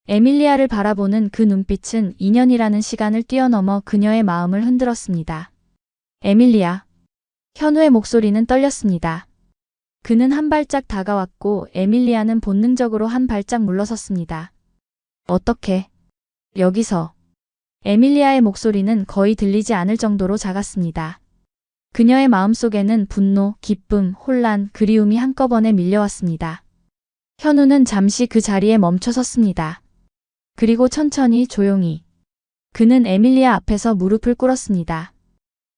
[SPEAKER 1] 에밀리아를 바라보는 그 눈빛은 2년이라는 시간을 뛰어넘어 그녀의 마음을 흔들었습니다. 에밀리아. 현우의 목소리는 떨렸습니다. 그는 한 발짝 다가왔고 에밀리아는 본능적으로 한 발짝 물러섰습니다. 어떻게? 여기서. 에밀리아의 목소리는 거의 들리지 않을 정도로 작았습니다. 그녀의 마음속에는 분노, 기쁨, 혼란, 그리움이 한꺼번에 밀려왔습니다. 현우는 잠시 그 자리에 멈춰 섰습니다. 그리고 천천히 조용히. 그는 에밀리아 앞에서 무릎을 꿇었습니다.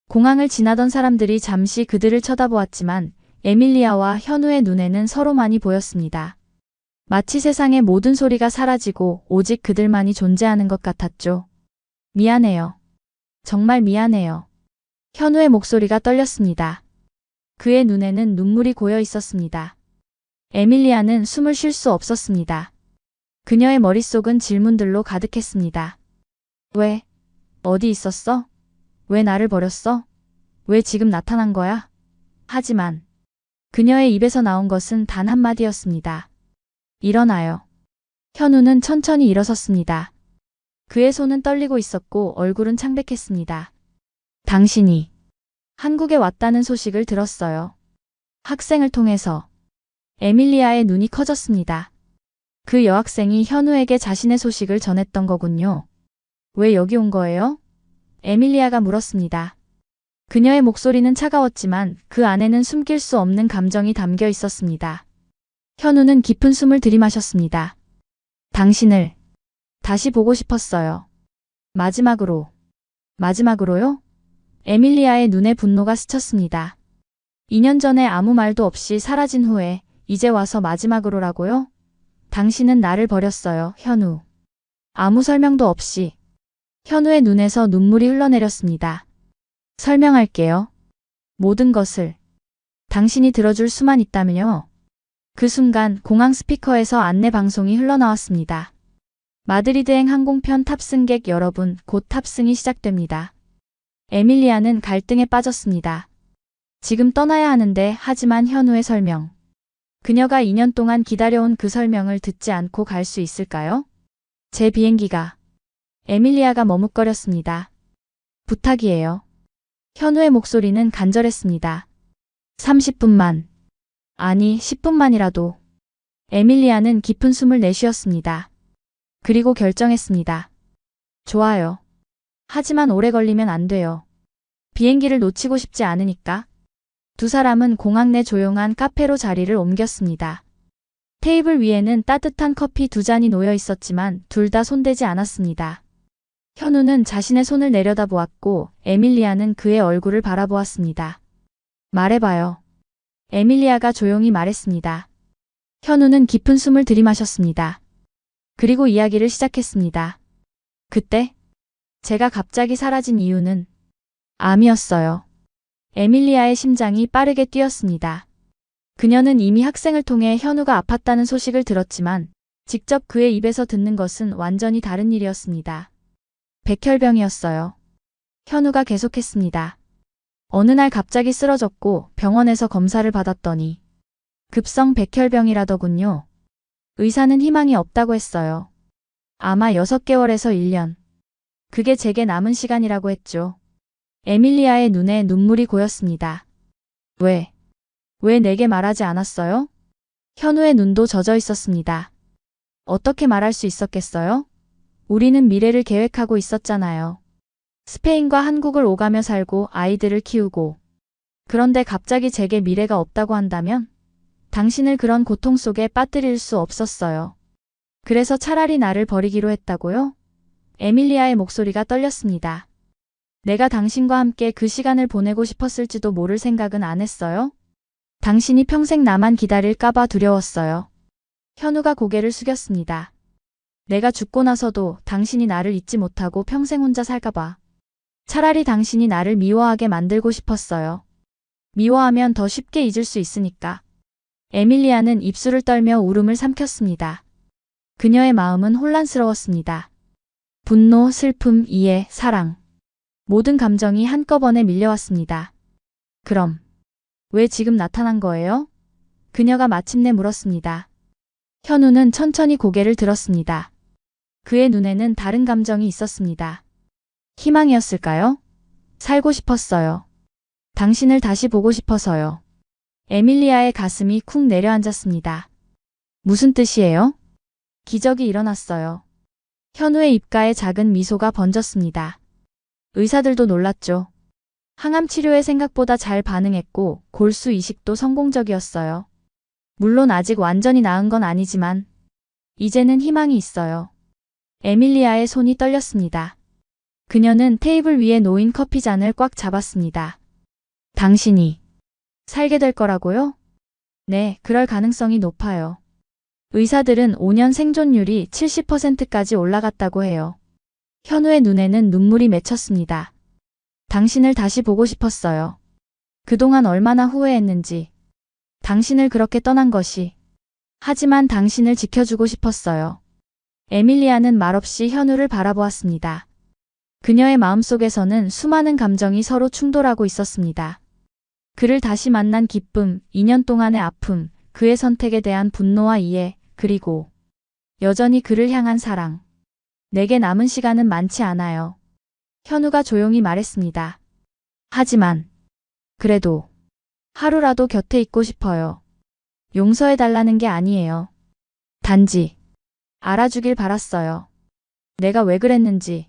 [SPEAKER 1] 공항을 지나던 사람들이 잠시 그들을 쳐다보았지만 에밀리아와 현우의 눈에는 서로만이 보였습니다. 마치 세상의 모든 소리가 사라지고 오직 그들만이 존재하는 것 같았죠. 미안해요. 정말 미안해요. 현우의 목소리가 떨렸습니다. 그의 눈에는 눈물이 고여 있었습니다. 에밀리아는 숨을 쉴 수 없었습니다. 그녀의 머릿속은 질문들로 가득했습니다. 왜? 어디 있었어? 왜 나를 버렸어? 왜 지금 나타난 거야? 하지만 그녀의 입에서 나온 것은 단 한마디였습니다. 일어나요. 현우는 천천히 일어섰습니다. 그의 손은 떨리고 있었고 얼굴은 창백했습니다. 당신이 한국에 왔다는 소식을 들었어요. 학생을 통해서. 에밀리아의 눈이 커졌습니다. 그 여학생이 현우에게 자신의 소식을 전했던 거군요. 왜 여기 온 거예요? 에밀리아가 물었습니다. 그녀의 목소리는 차가웠지만 그 안에는 숨길 수 없는 감정이 담겨 있었습니다. 현우는 깊은 숨을 들이마셨습니다. 당신을 다시 보고 싶었어요. 마지막으로. 마지막으로요? 에밀리아의 눈에 분노가 스쳤습니다. 2년 전에 아무 말도 없이 사라진 후에 이제 와서 마지막으로라고요? 당신은 나를 버렸어요, 현우. 아무 설명도 없이. 현우의 눈에서 눈물이 흘러내렸습니다. 설명할게요. 모든 것을. 당신이 들어줄 수만 있다면요. 그 순간 공항 스피커에서 안내 방송이 흘러나왔습니다. 마드리드행 항공편 탑승객 여러분, 곧 탑승이 시작됩니다. 에밀리아는 갈등에 빠졌습니다. 지금 떠나야 하는데 하지만 현우의 설명. 그녀가 2년 동안 기다려온 그 설명을 듣지 않고 갈 수 있을까요? 제 비행기가. 에밀리아가 머뭇거렸습니다. 부탁이에요. 현우의 목소리는 간절했습니다. 30분만. 아니, 10분만이라도. 에밀리아는 깊은 숨을 내쉬었습니다. 그리고 결정했습니다. 좋아요. 하지만 오래 걸리면 안 돼요. 비행기를 놓치고 싶지 않으니까. 두 사람은 공항 내 조용한 카페로 자리를 옮겼습니다. 테이블 위에는 따뜻한 커피 2잔이 놓여 있었지만 둘 다 손대지 않았습니다. 현우는 자신의 손을 내려다보았고 에밀리아는 그의 얼굴을 바라보았습니다. 말해봐요. 에밀리아가 조용히 말했습니다. 현우는 깊은 숨을 들이마셨습니다. 그리고 이야기를 시작했습니다. 그때 제가 갑자기 사라진 이유는 암이었어요. 에밀리아의 심장이 빠르게 뛰었습니다. 그녀는 이미 학생을 통해 현우가 아팠다는 소식을 들었지만 직접 그의 입에서 듣는 것은 완전히 다른 일이었습니다. 백혈병이었어요. 현우가 계속했습니다. 어느 날 갑자기 쓰러졌고 병원에서 검사를 받았더니 급성 백혈병이라더군요. 의사는 희망이 없다고 했어요. 아마 6개월에서 1년. 그게 제게 남은 시간이라고 했죠. 에밀리아의 눈에 눈물이 고였습니다. 왜 내게 말하지 않았어요? 현우의 눈도 젖어 있었습니다. 어떻게 말할 수 있었겠어요? 우리는 미래를 계획하고 있었잖아요. 스페인과 한국을 오가며 살고 아이들을 키우고. 그런데 갑자기 제게 미래가 없다고 한다면? 당신을 그런 고통 속에 빠뜨릴 수 없었어요. 그래서 차라리 나를 버리기로 했다고요? 에밀리아의 목소리가 떨렸습니다. 내가 당신과 함께 그 시간을 보내고 싶었을지도 모를 생각은 안 했어요? 당신이 평생 나만 기다릴까봐 두려웠어요. 현우가 고개를 숙였습니다. 내가 죽고 나서도 당신이 나를 잊지 못하고 평생 혼자 살까봐. 차라리 당신이 나를 미워하게 만들고 싶었어요. 미워하면 더 쉽게 잊을 수 있으니까. 에밀리아는 입술을 떨며 울음을 삼켰습니다. 그녀의 마음은 혼란스러웠습니다. 분노, 슬픔, 이해, 사랑. 모든 감정이 한꺼번에 밀려왔습니다. 그럼 왜 지금 나타난 거예요? 그녀가 마침내 물었습니다. 현우는 천천히 고개를 들었습니다. 그의 눈에는 다른 감정이 있었습니다. 희망이었을까요? 살고 싶었어요. 당신을 다시 보고 싶어서요. 에밀리아의 가슴이 쿵 내려앉았습니다. 무슨 뜻이에요? 기적이 일어났어요. 현우의 입가에 작은 미소가 번졌습니다. 의사들도 놀랐죠. 항암 치료에 생각보다 잘 반응했고 골수 이식도 성공적이었어요. 물론 아직 완전히 나은 건 아니지만 이제는 희망이 있어요. 에밀리아의 손이 떨렸습니다. 그녀는 테이블 위에 놓인 커피잔을 꽉 잡았습니다. 당신이 살게 될 거라고요? 네, 그럴 가능성이 높아요. 의사들은 5년 생존율이 70%까지 올라갔다고 해요. 현우의 눈에는 눈물이 맺혔습니다. 당신을 다시 보고 싶었어요. 그동안 얼마나 후회했는지. 당신을 그렇게 떠난 것이. 하지만 당신을 지켜주고 싶었어요. 에밀리아는 말없이 현우를 바라보았습니다. 그녀의 마음속에서는 수많은 감정이 서로 충돌하고 있었습니다. 그를 다시 만난 기쁨, 2년 동안의 아픔, 그의 선택에 대한 분노와 이해, 그리고 여전히 그를 향한 사랑. 내게 남은 시간은 많지 않아요. 현우가 조용히 말했습니다. 하지만 그래도 하루라도 곁에 있고 싶어요. 용서해달라는 게 아니에요. 단지 알아주길 바랐어요. 내가 왜 그랬는지.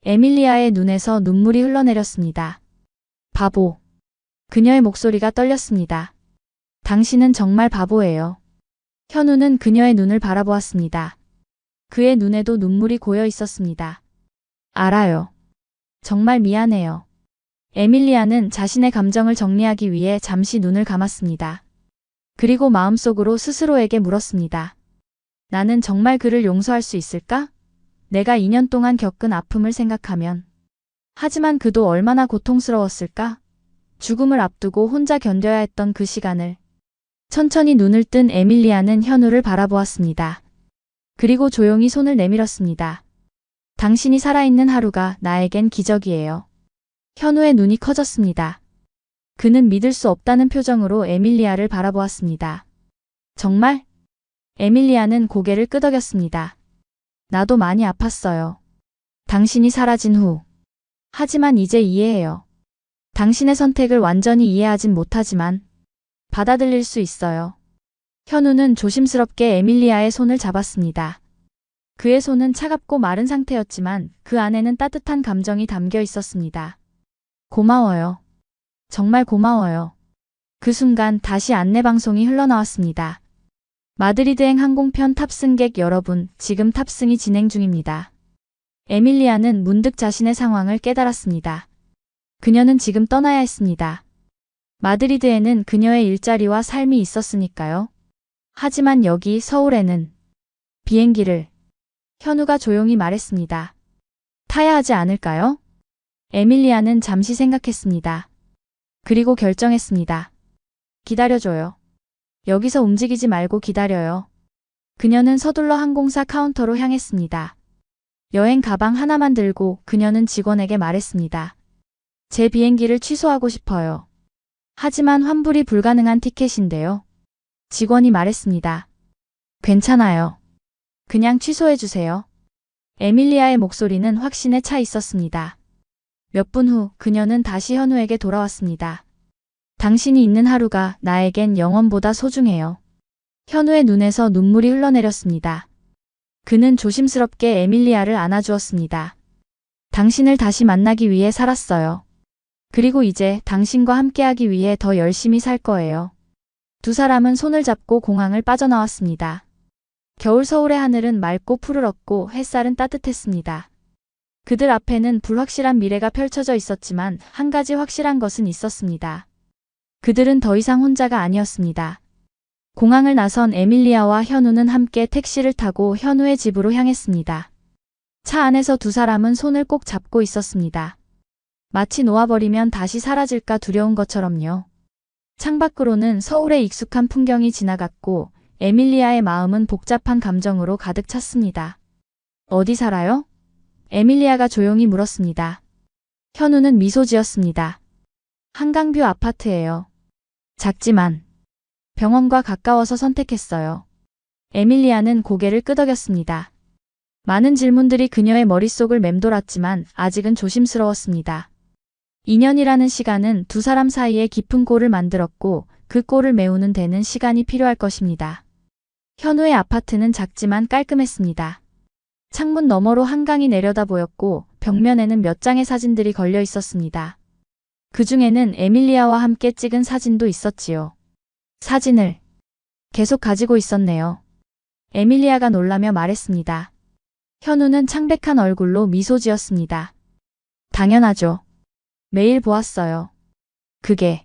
[SPEAKER 1] 에밀리아의 눈에서 눈물이 흘러내렸습니다. 바보. 그녀의 목소리가 떨렸습니다. 당신은 정말 바보예요. 현우는 그녀의 눈을 바라보았습니다. 그의 눈에도 눈물이 고여 있었습니다. 알아요. 정말 미안해요. 에밀리아는 자신의 감정을 정리하기 위해 잠시 눈을 감았습니다. 그리고 마음속으로 스스로에게 물었습니다. 나는 정말 그를 용서할 수 있을까? 내가 2년 동안 겪은 아픔을 생각하면. 하지만 그도 얼마나 고통스러웠을까? 죽음을 앞두고 혼자 견뎌야 했던 그 시간을. 천천히 눈을 뜬 에밀리아는 현우를 바라보았습니다. 그리고 조용히 손을 내밀었습니다. 당신이 살아있는 하루가 나에겐 기적이에요. 현우의 눈이 커졌습니다. 그는 믿을 수 없다는 표정으로 에밀리아를 바라보았습니다. 정말? 에밀리아는 고개를 끄덕였습니다. 나도 많이 아팠어요. 당신이 사라진 후. 하지만 이제 이해해요. 당신의 선택을 완전히 이해하진 못하지만 받아들일 수 있어요. 현우는 조심스럽게 에밀리아의 손을 잡았습니다. 그의 손은 차갑고 마른 상태였지만 그 안에는 따뜻한 감정이 담겨 있었습니다. 고마워요. 정말 고마워요. 그 순간 다시 안내방송이 흘러나왔습니다. 마드리드행 항공편 탑승객 여러분, 지금 탑승이 진행 중입니다. 에밀리아는 문득 자신의 상황을 깨달았습니다. 그녀는 지금 떠나야 했습니다. 마드리드에는 그녀의 일자리와 삶이 있었으니까요. 하지만 여기 서울에는 비행기를 현우가 조용히 말했습니다. 타야 하지 않을까요? 에밀리아는 잠시 생각했습니다. 그리고 결정했습니다. 기다려줘요. 여기서 움직이지 말고 기다려요. 그녀는 서둘러 항공사 카운터로 향했습니다. 여행 가방 하나만 들고 그녀는 직원에게 말했습니다. 제 비행기를 취소하고 싶어요. 하지만 환불이 불가능한 티켓인데요. 직원이 말했습니다. 괜찮아요. 그냥 취소해주세요. 에밀리아의 목소리는 확신에 차 있었습니다. 몇 분 후 그녀는 다시 현우에게 돌아왔습니다. 당신이 있는 하루가 나에겐 영원보다 소중해요. 현우의 눈에서 눈물이 흘러내렸습니다. 그는 조심스럽게 에밀리아를 안아주었습니다. 당신을 다시 만나기 위해 살았어요. 그리고 이제 당신과 함께하기 위해 더 열심히 살 거예요. 두 사람은 손을 잡고 공항을 빠져나왔습니다. 겨울 서울의 하늘은 맑고 푸르렀고 햇살은 따뜻했습니다. 그들 앞에는 불확실한 미래가 펼쳐져 있었지만 한 가지 확실한 것은 있었습니다. 그들은 더 이상 혼자가 아니었습니다. 공항을 나선 에밀리아와 현우는 함께 택시를 타고 현우의 집으로 향했습니다. 차 안에서 두 사람은 손을 꼭 잡고 있었습니다. 마치 놓아버리면 다시 사라질까 두려운 것처럼요. 창밖으로는 서울의 익숙한 풍경이 지나갔고 에밀리아의 마음은 복잡한 감정으로 가득 찼습니다. 어디 살아요? 에밀리아가 조용히 물었습니다. 현우는 미소 지었습니다. 한강뷰 아파트예요. 작지만 병원과 가까워서 선택했어요. 에밀리아는 고개를 끄덕였습니다. 많은 질문들이 그녀의 머릿속을 맴돌았지만 아직은 조심스러웠습니다. 2년이라는 시간은 두 사람 사이에 깊은 골을 만들었고 그 골을 메우는 데는 시간이 필요할 것입니다. 현우의 아파트는 작지만 깔끔했습니다. 창문 너머로 한강이 내려다 보였고 벽면에는 몇 장의 사진들이 걸려 있었습니다. 그 중에는 에밀리아와 함께 찍은 사진도 있었지요. 사진을 계속 가지고 있었네요. 에밀리아가 놀라며 말했습니다. 현우는 창백한 얼굴로 미소 지었습니다. 당연하죠. 매일 보았어요. 그게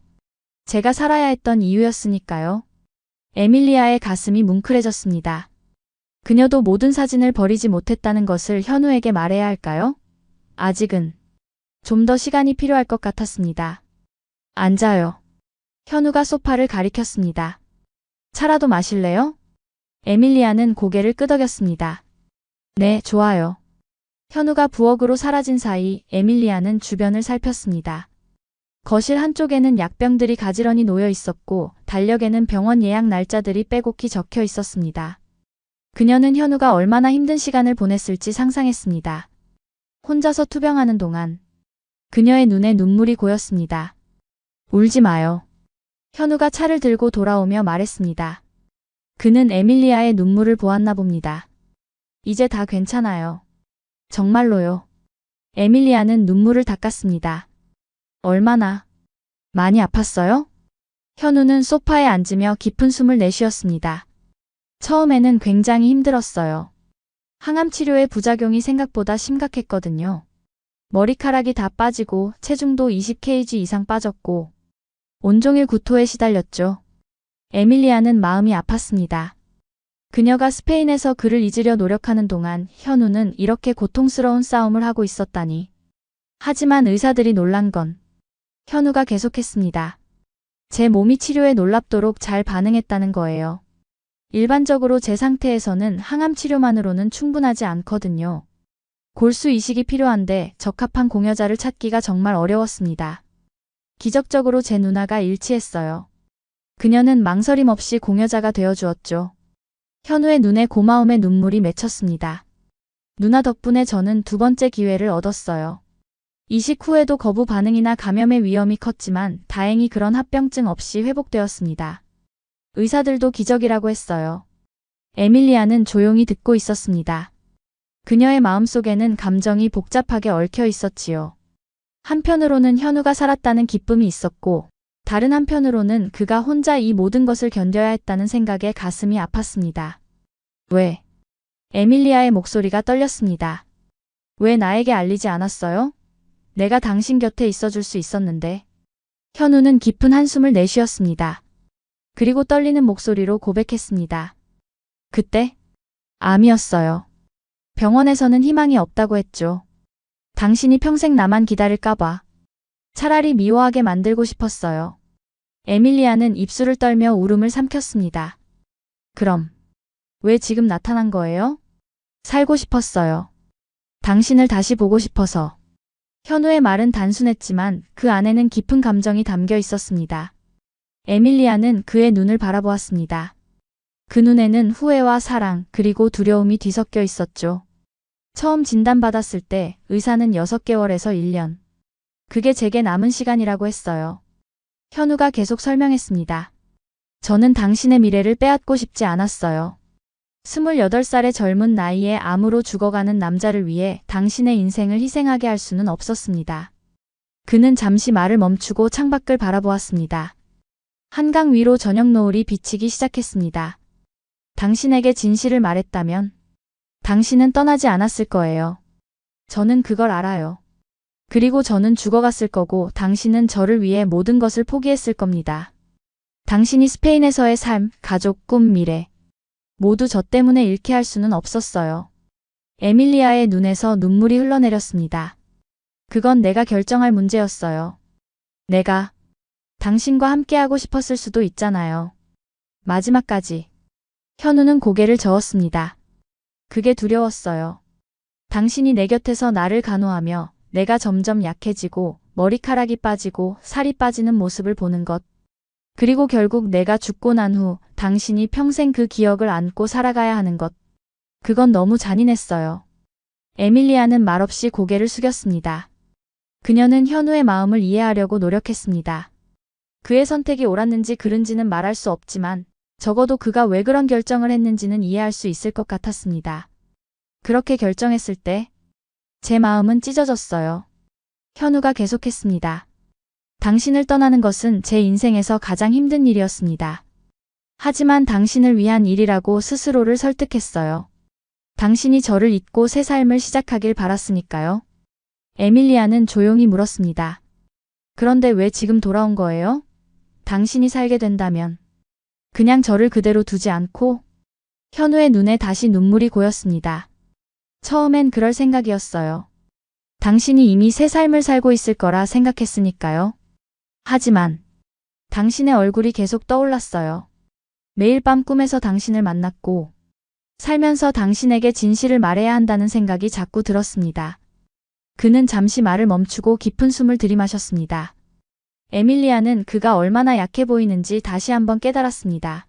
[SPEAKER 1] 제가 살아야 했던 이유였으니까요. 에밀리아의 가슴이 뭉클해졌습니다. 그녀도 모든 사진을 버리지 못했다는 것을 현우에게 말해야 할까요? 아직은 좀 더 시간이 필요할 것 같았습니다. 앉아요. 현우가 소파를 가리켰습니다. 차라도 마실래요? 에밀리아는 고개를 끄덕였습니다. 네, 좋아요. 현우가 부엌으로 사라진 사이 에밀리아는 주변을 살폈습니다. 거실 한쪽에는 약병들이 가지런히 놓여 있었고 달력에는 병원 예약 날짜들이 빼곡히 적혀 있었습니다. 그녀는 현우가 얼마나 힘든 시간을 보냈을지 상상했습니다. 혼자서 투병하는 동안 그녀의 눈에 눈물이 고였습니다. 울지 마요. 현우가 차를 들고 돌아오며 말했습니다. 그는 에밀리아의 눈물을 보았나 봅니다. 이제 다 괜찮아요. 정말로요. 에밀리아는 눈물을 닦았습니다. 얼마나 많이 아팠어요? 현우는 소파에 앉으며 깊은 숨을 내쉬었습니다. 처음에는 굉장히 힘들었어요. 항암 치료의 부작용이 생각보다 심각했거든요. 머리카락이 다 빠지고 체중도 20kg 이상 빠졌고 온종일 구토에 시달렸죠. 에밀리아는 마음이 아팠습니다. 그녀가 스페인에서 그를 잊으려 노력하는 동안 현우는 이렇게 고통스러운 싸움을 하고 있었다니. 하지만 의사들이 놀란 건 현우가 계속했습니다. 제 몸이 치료에 놀랍도록 잘 반응했다는 거예요. 일반적으로 제 상태에서는 항암 치료만으로는 충분하지 않거든요. 골수 이식이 필요한데 적합한 공여자를 찾기가 정말 어려웠습니다. 기적적으로 제 누나가 일치했어요. 그녀는 망설임 없이 공여자가 되어주었죠. 현우의 눈에 고마움의 눈물이 맺혔습니다. 누나 덕분에 저는 두 번째 기회를 얻었어요. 이식 후에도 거부 반응이나 감염의 위험이 컸지만 다행히 그런 합병증 없이 회복되었습니다. 의사들도 기적이라고 했어요. 에밀리아는 조용히 듣고 있었습니다. 그녀의 마음속에는 감정이 복잡하게 얽혀 있었지요. 한편으로는 현우가 살았다는 기쁨이 있었고 다른 한편으로는 그가 혼자 이 모든 것을 견뎌야 했다는 생각에 가슴이 아팠습니다. 왜? 에밀리아의 목소리가 떨렸습니다. 왜 나에게 알리지 않았어요? 내가 당신 곁에 있어줄 수 있었는데. 현우는 깊은 한숨을 내쉬었습니다. 그리고 떨리는 목소리로 고백했습니다. 그때 암이었어요. 병원에서는 희망이 없다고 했죠. 당신이 평생 나만 기다릴까봐. 차라리 미워하게 만들고 싶었어요. 에밀리아는 입술을 떨며 울음을 삼켰습니다. 그럼 왜 지금 나타난 거예요? 살고 싶었어요. 당신을 다시 보고 싶어서. 현우의 말은 단순했지만 그 안에는 깊은 감정이 담겨 있었습니다. 에밀리아는 그의 눈을 바라보았습니다. 그 눈에는 후회와 사랑 그리고 두려움이 뒤섞여 있었죠. 처음 진단받았을 때 의사는 6개월에서 1년. 그게 제게 남은 시간이라고 했어요. 현우가 계속 설명했습니다. 저는 당신의 미래를 빼앗고 싶지 않았어요. 28살의 젊은 나이에 암으로 죽어가는 남자를 위해 당신의 인생을 희생하게 할 수는 없었습니다. 그는 잠시 말을 멈추고 창밖을 바라보았습니다. 한강 위로 저녁 노을이 비치기 시작했습니다. 당신에게 진실을 말했다면 당신은 떠나지 않았을 거예요. 저는 그걸 알아요. 그리고 저는 죽어갔을 거고 당신은 저를 위해 모든 것을 포기했을 겁니다. 당신이 스페인에서의 삶, 가족, 꿈, 미래 모두 저 때문에 잃게 할 수는 없었어요. 에밀리아의 눈에서 눈물이 흘러내렸습니다. 그건 내가 결정할 문제였어요. 내가 당신과 함께하고 싶었을 수도 있잖아요. 마지막까지. 현우는 고개를 저었습니다. 그게 두려웠어요. 당신이 내 곁에서 나를 간호하며 내가 점점 약해지고 머리카락이 빠지고 살이 빠지는 모습을 보는 것. 그리고 결국 내가 죽고 난 후 당신이 평생 그 기억을 안고 살아가야 하는 것. 그건 너무 잔인했어요. 에밀리아는 말없이 고개를 숙였습니다. 그녀는 현우의 마음을 이해하려고 노력했습니다. 그의 선택이 옳았는지 그른지는 말할 수 없지만 적어도 그가 왜 그런 결정을 했는지는 이해할 수 있을 것 같았습니다. 그렇게 결정했을 때 제 마음은 찢어졌어요. 현우가 계속했습니다. 당신을 떠나는 것은 제 인생에서 가장 힘든 일이었습니다. 하지만 당신을 위한 일이라고 스스로를 설득했어요. 당신이 저를 잊고 새 삶을 시작하길 바랐으니까요. 에밀리아는 조용히 물었습니다. 그런데 왜 지금 돌아온 거예요? 당신이 살게 된다면 그냥 저를 그대로 두지 않고. 현우의 눈에 다시 눈물이 고였습니다. 처음엔 그럴 생각이었어요. 당신이 이미 새 삶을 살고 있을 거라 생각했으니까요. 하지만 당신의 얼굴이 계속 떠올랐어요. 매일 밤 꿈에서 당신을 만났고 살면서 당신에게 진실을 말해야 한다는 생각이 자꾸 들었습니다. 그는 잠시 말을 멈추고 깊은 숨을 들이마셨습니다. 에밀리아는 그가 얼마나 약해 보이는지 다시 한번 깨달았습니다.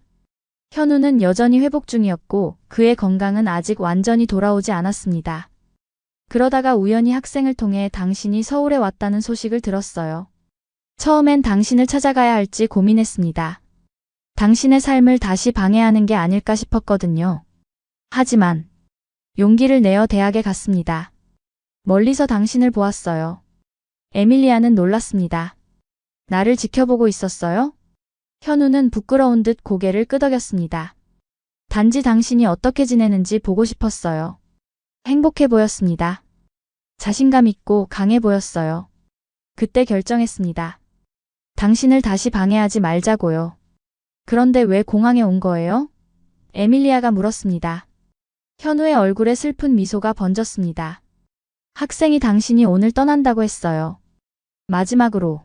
[SPEAKER 1] 현우는 여전히 회복 중이었고 그의 건강은 아직 완전히 돌아오지 않았습니다. 그러다가 우연히 학생을 통해 당신이 서울에 왔다는 소식을 들었어요. 처음엔 당신을 찾아가야 할지 고민했습니다. 당신의 삶을 다시 방해하는 게 아닐까 싶었거든요. 하지만 용기를 내어 대학에 갔습니다. 멀리서 당신을 보았어요. 에밀리아는 놀랐습니다. 나를 지켜보고 있었어요? 현우는 부끄러운 듯 고개를 끄덕였습니다. 단지 당신이 어떻게 지내는지 보고 싶었어요. 행복해 보였습니다. 자신감 있고 강해 보였어요. 그때 결정했습니다. 당신을 다시 방해하지 말자고요. 그런데 왜 공항에 온 거예요? 에밀리아가 물었습니다. 현우의 얼굴에 슬픈 미소가 번졌습니다. 학생이 당신이 오늘 떠난다고 했어요. 마지막으로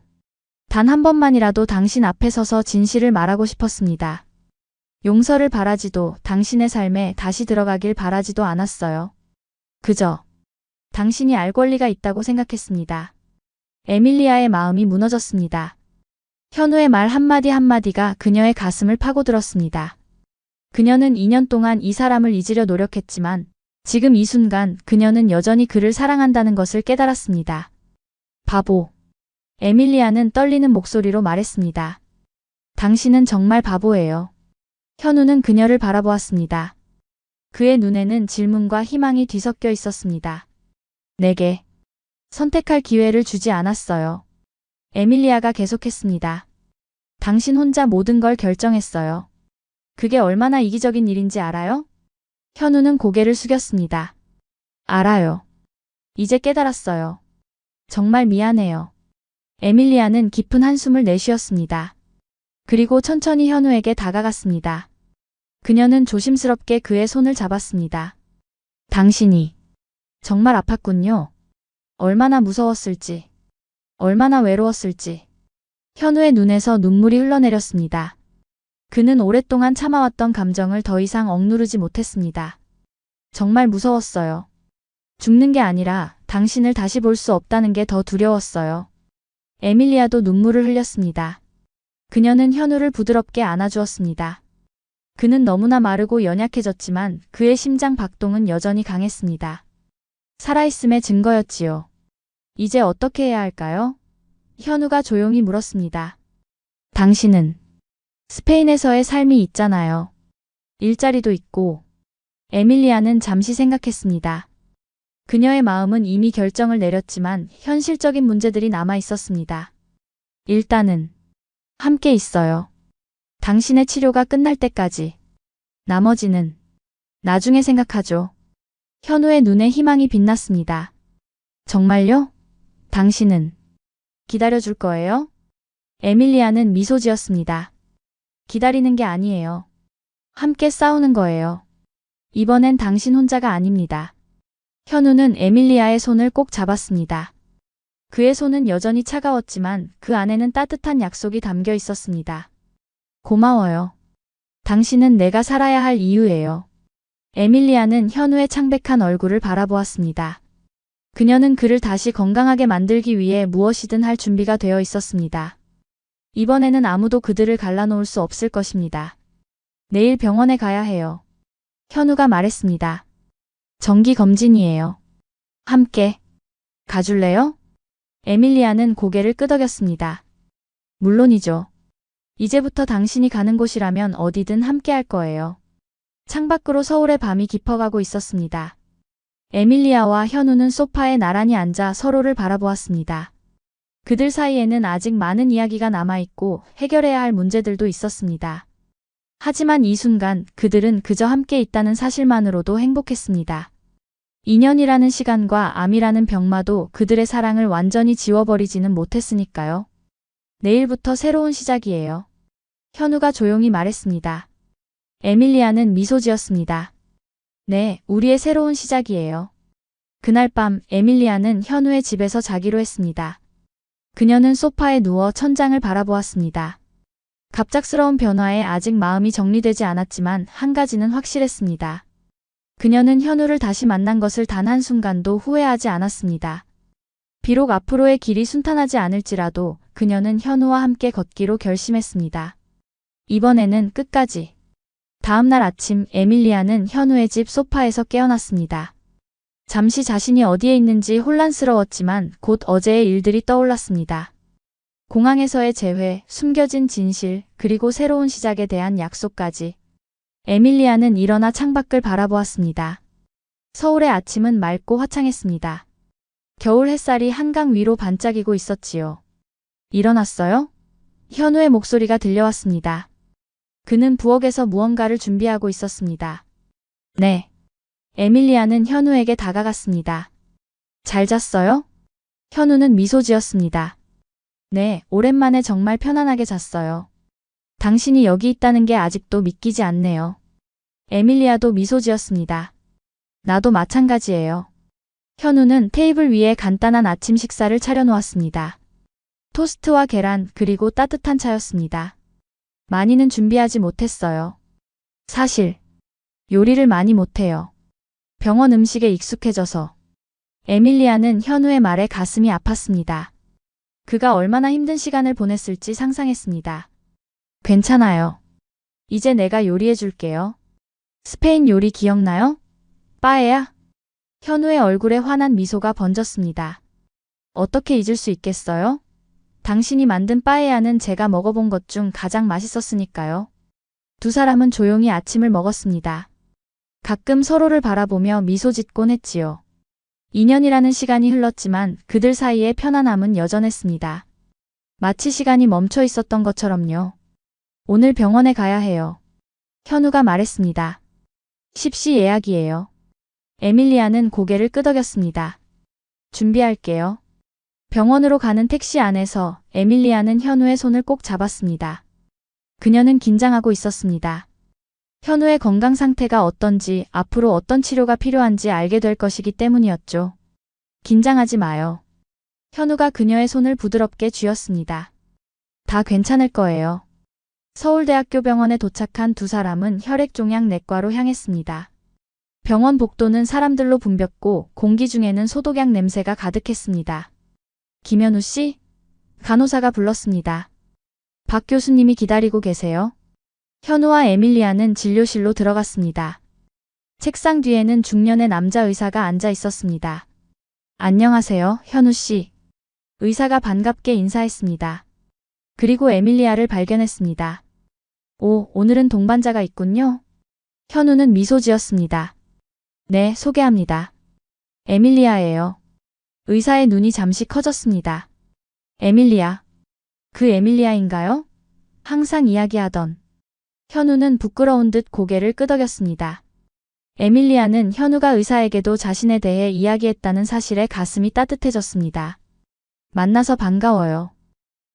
[SPEAKER 1] 단 한 번만이라도 당신 앞에 서서 진실을 말하고 싶었습니다. 용서를 바라지도 당신의 삶에 다시 들어가길 바라지도 않았어요. 그저 당신이 알 권리가 있다고 생각했습니다. 에밀리아의 마음이 무너졌습니다. 현우의 말 한마디 한마디가 그녀의 가슴을 파고들었습니다. 그녀는 2년 동안 이 사람을 잊으려 노력했지만 지금 이 순간 그녀는 여전히 그를 사랑한다는 것을 깨달았습니다. 바보. 에밀리아는 떨리는 목소리로 말했습니다. 당신은 정말 바보예요. 현우는 그녀를 바라보았습니다. 그의 눈에는 질문과 희망이 뒤섞여 있었습니다. 내게 선택할 기회를 주지 않았어요. 에밀리아가 계속했습니다. 당신 혼자 모든 걸 결정했어요. 그게 얼마나 이기적인 일인지 알아요? 현우는 고개를 숙였습니다. 알아요. 이제 깨달았어요. 정말 미안해요. 에밀리아는 깊은 한숨을 내쉬었습니다. 그리고 천천히 현우에게 다가갔습니다. 그녀는 조심스럽게 그의 손을 잡았습니다. 당신이 정말 아팠군요. 얼마나 무서웠을지, 얼마나 외로웠을지. 현우의 눈에서 눈물이 흘러내렸습니다. 그는 오랫동안 참아왔던 감정을 더 이상 억누르지 못했습니다. 정말 무서웠어요. 죽는 게 아니라 당신을 다시 볼 수 없다는 게 더 두려웠어요. 에밀리아도 눈물을 흘렸습니다. 그녀는 현우를 부드럽게 안아주었습니다. 그는 너무나 마르고 연약해졌지만 그의 심장 박동은 여전히 강했습니다. 살아있음의 증거였지요. 이제 어떻게 해야 할까요? 현우가 조용히 물었습니다. 당신은 스페인에서의 삶이 있잖아요. 일자리도 있고. 에밀리아는 잠시 생각했습니다. 그녀의 마음은 이미 결정을 내렸지만 현실적인 문제들이 남아 있었습니다. 일단은 함께 있어요. 당신의 치료가 끝날 때까지. 나머지는 나중에 생각하죠. 현우의 눈에 희망이 빛났습니다. 정말요? 당신은 기다려줄 거예요? 에밀리아는 미소 지었습니다. 기다리는 게 아니에요. 함께 싸우는 거예요. 이번엔 당신 혼자가 아닙니다. 현우는 에밀리아의 손을 꼭 잡았습니다. 그의 손은 여전히 차가웠지만 그 안에는 따뜻한 약속이 담겨 있었습니다. 고마워요. 당신은 내가 살아야 할 이유예요. 에밀리아는 현우의 창백한 얼굴을 바라보았습니다. 그녀는 그를 다시 건강하게 만들기 위해 무엇이든 할 준비가 되어 있었습니다. 이번에는 아무도 그들을 갈라놓을 수 없을 것입니다. 내일 병원에 가야 해요. 현우가 말했습니다. 정기 검진이에요. 함께 가줄래요? 에밀리아는 고개를 끄덕였습니다. 물론이죠. 이제부터 당신이 가는 곳이라면 어디든 함께 할 거예요. 창밖으로 서울의 밤이 깊어가고 있었습니다. 에밀리아와 현우는 소파에 나란히 앉아 서로를 바라보았습니다. 그들 사이에는 아직 많은 이야기가 남아있고 해결해야 할 문제들도 있었습니다. 하지만 이 순간 그들은 그저 함께 있다는 사실만으로도 행복했습니다. 2년이라는 시간과 암이라는 병마도 그들의 사랑을 완전히 지워버리지는 못했으니까요. 내일부터 새로운 시작이에요. 현우가 조용히 말했습니다. 에밀리아는 미소 지었습니다. 네, 우리의 새로운 시작이에요. 그날 밤 에밀리아는 현우의 집에서 자기로 했습니다. 그녀는 소파에 누워 천장을 바라보았습니다. 갑작스러운 변화에 아직 마음이 정리되지 않았지만 한 가지는 확실했습니다. 그녀는 현우를 다시 만난 것을 단 한순간도 후회하지 않았습니다. 비록 앞으로의 길이 순탄하지 않을지라도 그녀는 현우와 함께 걷기로 결심했습니다. 이번에는 끝까지. 다음 날 아침 에밀리아는 현우의 집 소파에서 깨어났습니다. 잠시 자신이 어디에 있는지 혼란스러웠지만 곧 어제의 일들이 떠올랐습니다. 공항에서의 재회, 숨겨진 진실, 그리고 새로운 시작에 대한 약속까지. 에밀리아는 일어나 창밖을 바라보았습니다. 서울의 아침은 맑고 화창했습니다. 겨울 햇살이 한강 위로 반짝이고 있었지요. 일어났어요? 현우의 목소리가 들려왔습니다. 그는 부엌에서 무언가를 준비하고 있었습니다. 네. 에밀리아는 현우에게 다가갔습니다. 잘 잤어요? 현우는 미소 지었습니다. 네, 오랜만에 정말 편안하게 잤어요. 당신이 여기 있다는 게 아직도 믿기지 않네요. 에밀리아도 미소 지었습니다. 나도 마찬가지예요. 현우는 테이블 위에 간단한 아침 식사를 차려놓았습니다. 토스트와 계란 그리고 따뜻한 차였습니다. 많이는 준비하지 못했어요. 사실 요리를 많이 못해요. 병원 음식에 익숙해져서. 에밀리아는 현우의 말에 가슴이 아팠습니다. 그가 얼마나 힘든 시간을 보냈을지 상상했습니다. 괜찮아요. 이제 내가 요리해 줄게요. 스페인 요리 기억나요? 빠에야? 현우의 얼굴에 환한 미소가 번졌습니다. 어떻게 잊을 수 있겠어요? 당신이 만든 빠에야는 제가 먹어본 것 중 가장 맛있었으니까요. 두 사람은 조용히 아침을 먹었습니다. 가끔 서로를 바라보며 미소 짓곤 했지요. 2년이라는 시간이 흘렀지만 그들 사이의 편안함은 여전했습니다. 마치 시간이 멈춰 있었던 것처럼요. 오늘 병원에 가야 해요. 현우가 말했습니다. 십시 예약이에요. 에밀리아는 고개를 끄덕였습니다. 준비할게요. 병원으로 가는 택시 안에서 에밀리아는 현우의 손을 꼭 잡았습니다. 그녀는 긴장하고 있었습니다. 현우의 건강 상태가 어떤지, 앞으로 어떤 치료가 필요한지 알게 될 것이기 때문이었죠. 긴장하지 마요. 현우가 그녀의 손을 부드럽게 쥐었습니다. 다 괜찮을 거예요. 서울대학교 병원에 도착한 두 사람은 혈액종양내과로 향했습니다. 병원 복도는 사람들로 붐볐고 공기 중에는 소독약 냄새가 가득했습니다. 김현우 씨? 간호사가 불렀습니다. 박 교수님이 기다리고 계세요. 현우와 에밀리아는 진료실로 들어갔습니다. 책상 뒤에는 중년의 남자 의사가 앉아 있었습니다. 안녕하세요, 현우 씨. 의사가 반갑게 인사했습니다. 그리고 에밀리아를 발견했습니다. 오, 오늘은 동반자가 있군요. 현우는 미소 지었습니다. 네, 소개합니다. 에밀리아예요. 의사의 눈이 잠시 커졌습니다. 에밀리아. 그 에밀리아인가요? 항상 이야기하던. 현우는 부끄러운 듯 고개를 끄덕였습니다. 에밀리아는 현우가 의사에게도 자신에 대해 이야기했다는 사실에 가슴이 따뜻해졌습니다. 만나서 반가워요.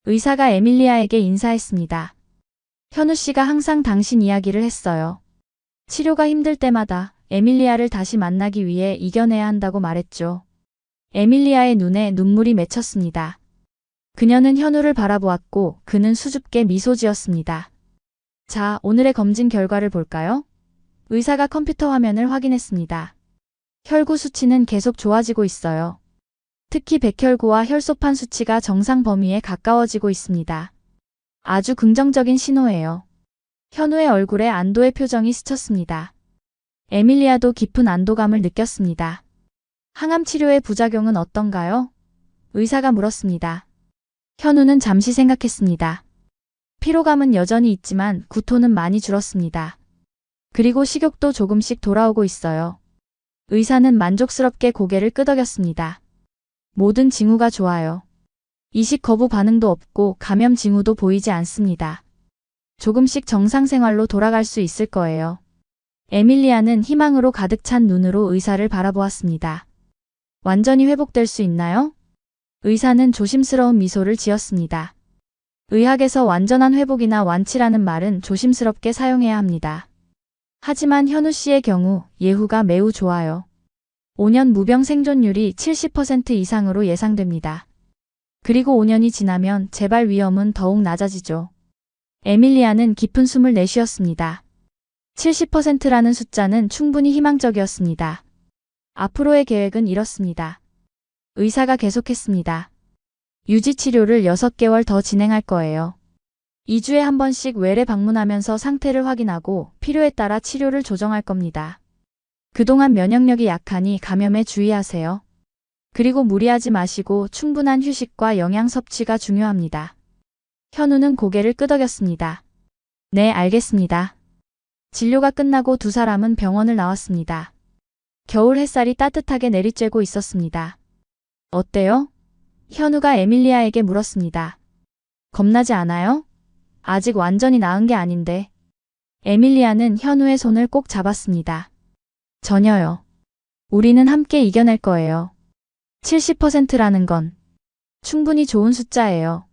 [SPEAKER 1] 의사가 에밀리아에게 인사했습니다. 현우 씨가 항상 당신 이야기를 했어요. 치료가 힘들 때마다 에밀리아를 다시 만나기 위해 이겨내야 한다고 말했죠. 에밀리아의 눈에 눈물이 맺혔습니다. 그녀는 현우를 바라보았고 그는 수줍게 미소 지었습니다. 자, 오늘의 검진 결과를 볼까요? 의사가 컴퓨터 화면을 확인했습니다. 혈구 수치는 계속 좋아지고 있어요. 특히 백혈구와 혈소판 수치가 정상 범위에 가까워지고 있습니다. 아주 긍정적인 신호예요. 현우의 얼굴에 안도의 표정이 스쳤습니다. 에밀리아도 깊은 안도감을 느꼈습니다. 항암 치료의 부작용은 어떤가요? 의사가 물었습니다. 현우는 잠시 생각했습니다. 피로감은 여전히 있지만 구토는 많이 줄었습니다. 그리고 식욕도 조금씩 돌아오고 있어요. 의사는 만족스럽게 고개를 끄덕였습니다. 모든 징후가 좋아요. 이식 거부 반응도 없고 감염 징후도 보이지 않습니다. 조금씩 정상 생활로 돌아갈 수 있을 거예요. 에밀리아는 희망으로 가득 찬 눈으로 의사를 바라보았습니다. 완전히 회복될 수 있나요? 의사는 조심스러운 미소를 지었습니다. 의학에서 완전한 회복이나 완치라는 말은 조심스럽게 사용해야 합니다. 하지만 현우 씨의 경우 예후가 매우 좋아요. 5년 무병 생존율이 70% 이상으로 예상됩니다. 그리고 5년이 지나면 재발 위험은 더욱 낮아지죠. 에밀리아는 깊은 숨을 내쉬었습니다. 70%라는 숫자는 충분히 희망적이었습니다. 앞으로의 계획은 이렇습니다. 의사가 계속했습니다. 유지 치료를 6개월 더 진행할 거예요. 2주에 한 번씩 외래 방문하면서 상태를 확인하고 필요에 따라 치료를 조정할 겁니다. 그동안 면역력이 약하니 감염에 주의하세요. 그리고 무리하지 마시고 충분한 휴식과 영양 섭취가 중요합니다. 현우는 고개를 끄덕였습니다. 네, 알겠습니다. 진료가 끝나고 두 사람은 병원을 나왔습니다. 겨울 햇살이 따뜻하게 내리쬐고 있었습니다. 어때요? 현우가 에밀리아에게 물었습니다. 겁나지 않아요? 아직 완전히 나은 게 아닌데. 에밀리아는 현우의 손을 꼭 잡았습니다. 전혀요. 우리는 함께 이겨낼 거예요. 70%라는 건 충분히 좋은 숫자예요.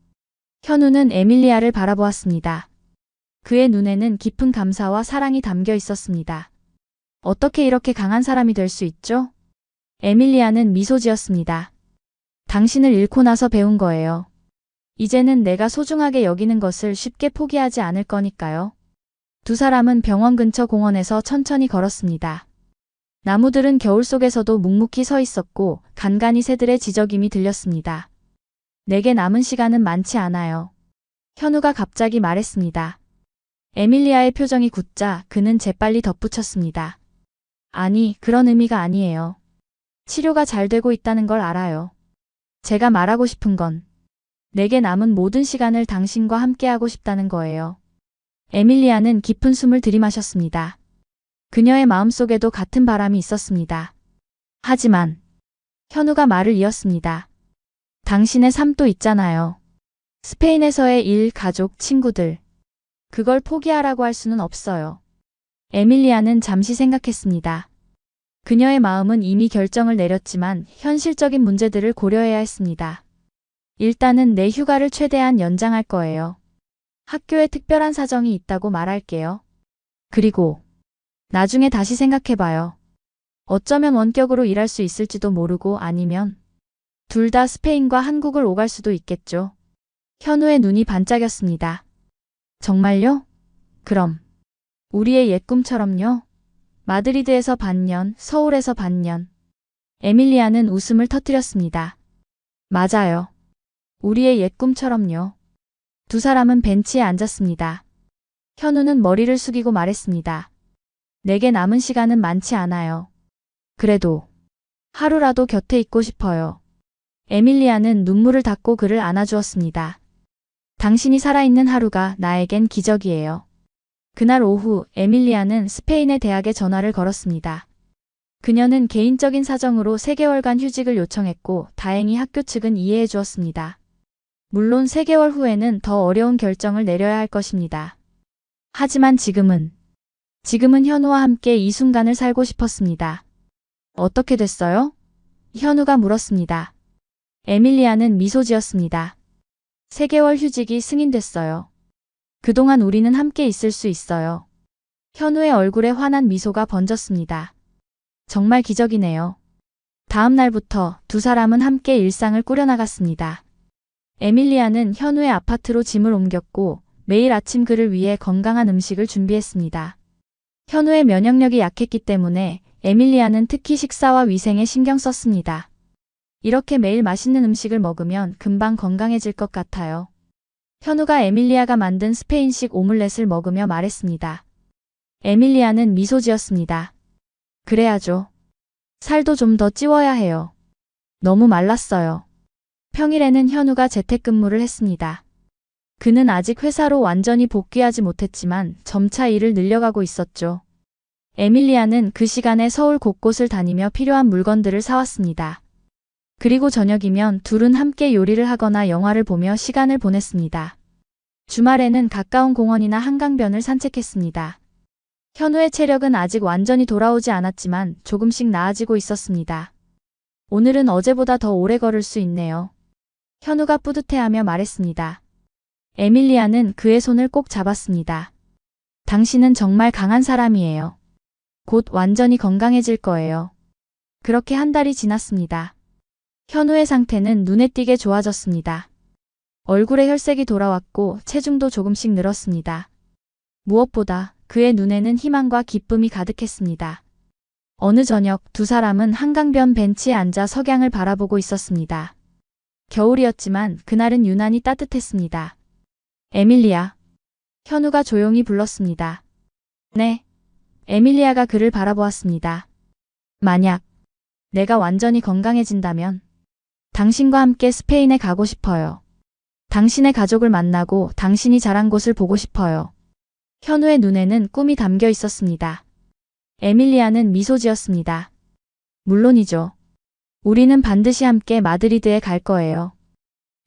[SPEAKER 1] 현우는 에밀리아를 바라보았습니다. 그의 눈에는 깊은 감사와 사랑이 담겨 있었습니다. 어떻게 이렇게 강한 사람이 될 수 있죠? 에밀리아는 미소 지었습니다. 당신을 잃고 나서 배운 거예요. 이제는 내가 소중하게 여기는 것을 쉽게 포기하지 않을 거니까요. 두 사람은 병원 근처 공원에서 천천히 걸었습니다. 나무들은 겨울 속에서도 묵묵히 서 있었고 간간이 새들의 지저귐이 들렸습니다. 내게 남은 시간은 많지 않아요. 현우가 갑자기 말했습니다. 에밀리아의 표정이 굳자 그는 재빨리 덧붙였습니다. 아니, 그런 의미가 아니에요. 치료가 잘 되고 있다는 걸 알아요. 제가 말하고 싶은 건 내게 남은 모든 시간을 당신과 함께하고 싶다는 거예요. 에밀리아는 깊은 숨을 들이마셨습니다. 그녀의 마음속에도 같은 바람이 있었습니다. 하지만 현우가 말을 이었습니다. 당신의 삶도 있잖아요. 스페인에서의 일, 가족, 친구들. 그걸 포기하라고 할 수는 없어요. 에밀리아는 잠시 생각했습니다. 그녀의 마음은 이미 결정을 내렸지만 현실적인 문제들을 고려해야 했습니다. 일단은 내 휴가를 최대한 연장할 거예요. 학교에 특별한 사정이 있다고 말할게요. 그리고 나중에 다시 생각해봐요. 어쩌면 원격으로 일할 수 있을지도 모르고 아니면 둘 다 스페인과 한국을 오갈 수도 있겠죠. 현우의 눈이 반짝였습니다. 정말요? 그럼 우리의 옛 꿈처럼요? 마드리드에서 반년, 서울에서 반년. 에밀리아는 웃음을 터뜨렸습니다. 맞아요. 우리의 옛 꿈처럼요. 두 사람은 벤치에 앉았습니다. 현우는 머리를 숙이고 말했습니다. 내게 남은 시간은 많지 않아요. 그래도 하루라도 곁에 있고 싶어요. 에밀리아는 눈물을 닦고 그를 안아주었습니다. 당신이 살아있는 하루가 나에겐 기적이에요. 그날 오후 에밀리아는 스페인의 대학에 전화를 걸었습니다. 그녀는 개인적인 사정으로 3개월간 휴직을 요청했고 다행히 학교 측은 이해해 주었습니다. 물론 3개월 후에는 더 어려운 결정을 내려야 할 것입니다. 하지만 지금은 현우와 함께 이 순간을 살고 싶었습니다. 어떻게 됐어요? 현우가 물었습니다. 에밀리아는 미소 지었습니다. 3개월 휴직이 승인됐어요. 그동안 우리는 함께 있을 수 있어요. 현우의 얼굴에 환한 미소가 번졌습니다. 정말 기적이네요. 다음 날부터 두 사람은 함께 일상을 꾸려나갔습니다. 에밀리아는 현우의 아파트로 짐을 옮겼고 매일 아침 그를 위해 건강한 음식을 준비했습니다. 현우의 면역력이 약했기 때문에 에밀리아는 특히 식사와 위생에 신경 썼습니다. 이렇게 매일 맛있는 음식을 먹으면 금방 건강해질 것 같아요. 현우가 에밀리아가 만든 스페인식 오믈렛을 먹으며 말했습니다. 에밀리아는 미소 지었습니다. 그래야죠. 살도 좀 더 찌워야 해요. 너무 말랐어요. 평일에는 현우가 재택근무를 했습니다. 그는 아직 회사로 완전히 복귀하지 못했지만 점차 일을 늘려가고 있었죠. 에밀리아는 그 시간에 서울 곳곳을 다니며 필요한 물건들을 사왔습니다. 그리고 저녁이면 둘은 함께 요리를 하거나 영화를 보며 시간을 보냈습니다. 주말에는 가까운 공원이나 한강변을 산책했습니다. 현우의 체력은 아직 완전히 돌아오지 않았지만 조금씩 나아지고 있었습니다. 오늘은 어제보다 더 오래 걸을 수 있네요. 현우가 뿌듯해하며 말했습니다. 에밀리아는 그의 손을 꼭 잡았습니다. 당신은 정말 강한 사람이에요. 곧 완전히 건강해질 거예요. 그렇게 한 달이 지났습니다. 현우의 상태는 눈에 띄게 좋아졌습니다. 얼굴에 혈색이 돌아왔고 체중도 조금씩 늘었습니다. 무엇보다 그의 눈에는 희망과 기쁨이 가득했습니다. 어느 저녁 두 사람은 한강변 벤치에 앉아 석양을 바라보고 있었습니다. 겨울이었지만 그날은 유난히 따뜻했습니다. 에밀리아. 현우가 조용히 불렀습니다. 네. 에밀리아가 그를 바라보았습니다. 만약 내가 완전히 건강해진다면 당신과 함께 스페인에 가고 싶어요. 당신의 가족을 만나고 당신이 자란 곳을 보고 싶어요. 현우의 눈에는 꿈이 담겨 있었습니다. 에밀리아는 미소 지었습니다. 물론이죠. 우리는 반드시 함께 마드리드에 갈 거예요.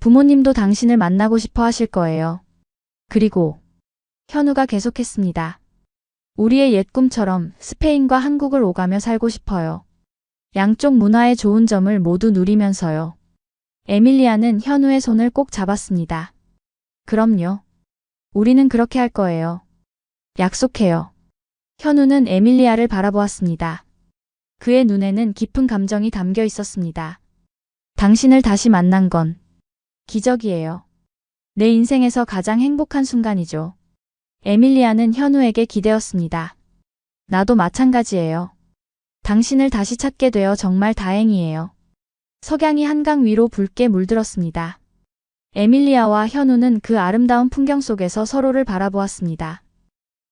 [SPEAKER 1] 부모님도 당신을 만나고 싶어 하실 거예요. 그리고 현우가 계속했습니다. 우리의 옛 꿈처럼 스페인과 한국을 오가며 살고 싶어요. 양쪽 문화의 좋은 점을 모두 누리면서요. 에밀리아는 현우의 손을 꼭 잡았습니다. 그럼요. 우리는 그렇게 할 거예요. 약속해요. 현우는 에밀리아를 바라보았습니다. 그의 눈에는 깊은 감정이 담겨 있었습니다. 당신을 다시 만난 건 기적이에요. 내 인생에서 가장 행복한 순간이죠. 에밀리아는 현우에게 기대었습니다. 나도 마찬가지예요. 당신을 다시 찾게 되어 정말 다행이에요. 석양이 한강 위로 붉게 물들었습니다. 에밀리아와 현우는 그 아름다운 풍경 속에서 서로를 바라보았습니다.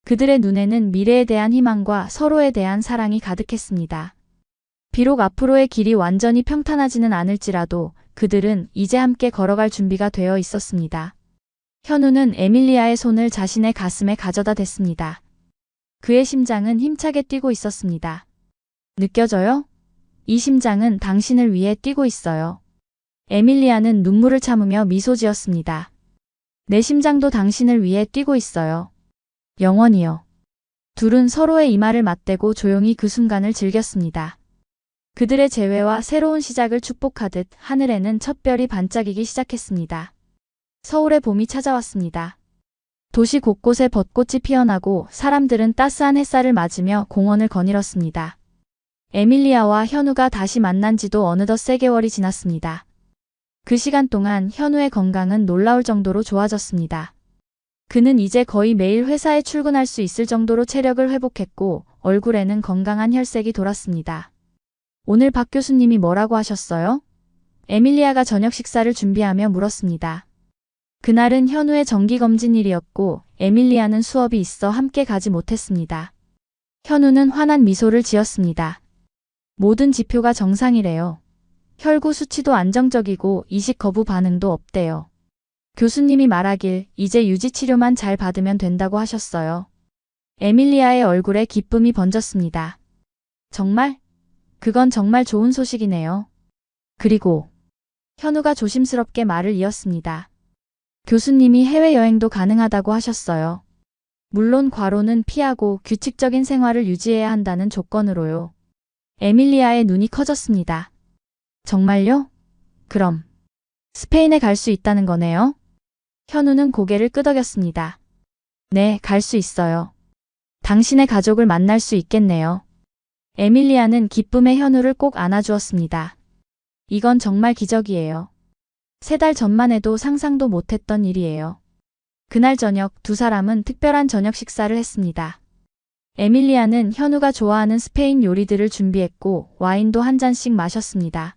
[SPEAKER 1] 그들의 눈에는 미래에 대한 희망과 서로에 대한 사랑이 가득했습니다. 비록 앞으로의 길이 완전히 평탄하지는 않을지라도 그들은 이제 함께 걸어갈 준비가 되어 있었습니다. 현우는 에밀리아의 손을 자신의 가슴에 가져다 댔습니다. 그의 심장은 힘차게 뛰고 있었습니다. 느껴져요? 이 심장은 당신을 위해 뛰고 있어요. 에밀리아는 눈물을 참으며 미소 지었습니다. 내 심장도 당신을 위해 뛰고 있어요. 영원히요. 둘은 서로의 이마를 맞대고 조용히 그 순간을 즐겼습니다. 그들의 재회와 새로운 시작을 축복하듯 하늘에는 첫 별이 반짝이기 시작했습니다. 서울의 봄이 찾아왔습니다. 도시 곳곳에 벚꽃이 피어나고 사람들은 따스한 햇살을 맞으며 공원을 거닐었습니다. 에밀리아와 현우가 다시 만난 지도 어느덧 3개월이 지났습니다. 그 시간 동안 현우의 건강은 놀라울 정도로 좋아졌습니다. 그는 이제 거의 매일 회사에 출근할 수 있을 정도로 체력을 회복했고 얼굴에는 건강한 혈색이 돌았습니다. 오늘 박 교수님이 뭐라고 하셨어요? 에밀리아가 저녁 식사를 준비하며 물었습니다. 그날은 현우의 정기검진일이었고 에밀리아는 수업이 있어 함께 가지 못했습니다. 현우는 환한 미소를 지었습니다. 모든 지표가 정상이래요. 혈구 수치도 안정적이고 이식 거부 반응도 없대요. 교수님이 말하길 이제 유지치료만 잘 받으면 된다고 하셨어요. 에밀리아의 얼굴에 기쁨이 번졌습니다. 정말? 그건 정말 좋은 소식이네요. 그리고 현우가 조심스럽게 말을 이었습니다. 교수님이 해외여행도 가능하다고 하셨어요. 물론 과로는 피하고 규칙적인 생활을 유지해야 한다는 조건으로요. 에밀리아의 눈이 커졌습니다. 정말요? 그럼 스페인에 갈 수 있다는 거네요? 현우는 고개를 끄덕였습니다. 네, 갈 수 있어요. 당신의 가족을 만날 수 있겠네요. 에밀리아는 기쁨에 현우를 꼭 안아주었습니다. 이건 정말 기적이에요. 3달 전만 해도 상상도 못했던 일이에요. 그날 저녁 두 사람은 특별한 저녁 식사를 했습니다. 에밀리아는 현우가 좋아하는 스페인 요리들을 준비했고 와인도 한 잔씩 마셨습니다.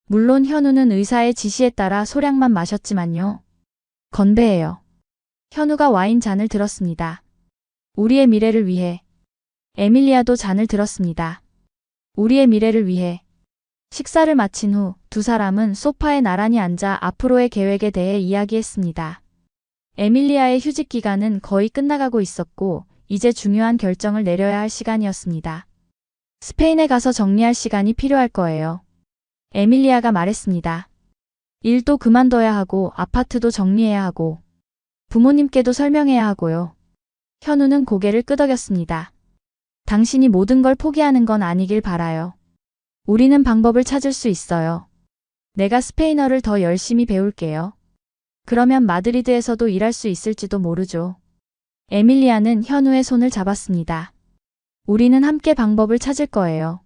[SPEAKER 1] 물론 현우는 의사의 지시에 따라 소량만 마셨지만요. 건배해요. 현우가 와인 잔을 들었습니다. 우리의 미래를 위해. 에밀리아도 잔을 들었습니다. 우리의 미래를 위해. 식사를 마친 후 두 사람은 소파에 나란히 앉아 앞으로의 계획에 대해 이야기했습니다. 에밀리아의 휴직 기간은 거의 끝나가고 있었고 이제 중요한 결정을 내려야 할 시간이었습니다. 스페인에 가서 정리할 시간이 필요할 거예요. 에밀리아가 말했습니다. 일도 그만둬야 하고 아파트도 정리해야 하고 부모님께도 설명해야 하고요. 현우는 고개를 끄덕였습니다. 당신이 모든 걸 포기하는 건 아니길 바라요. 우리는 방법을 찾을 수 있어요. 내가 스페인어를 더 열심히 배울게요. 그러면 마드리드에서도 일할 수 있을지도 모르죠. 에밀리아는 현우의 손을 잡았습니다. 우리는 함께 방법을 찾을 거예요.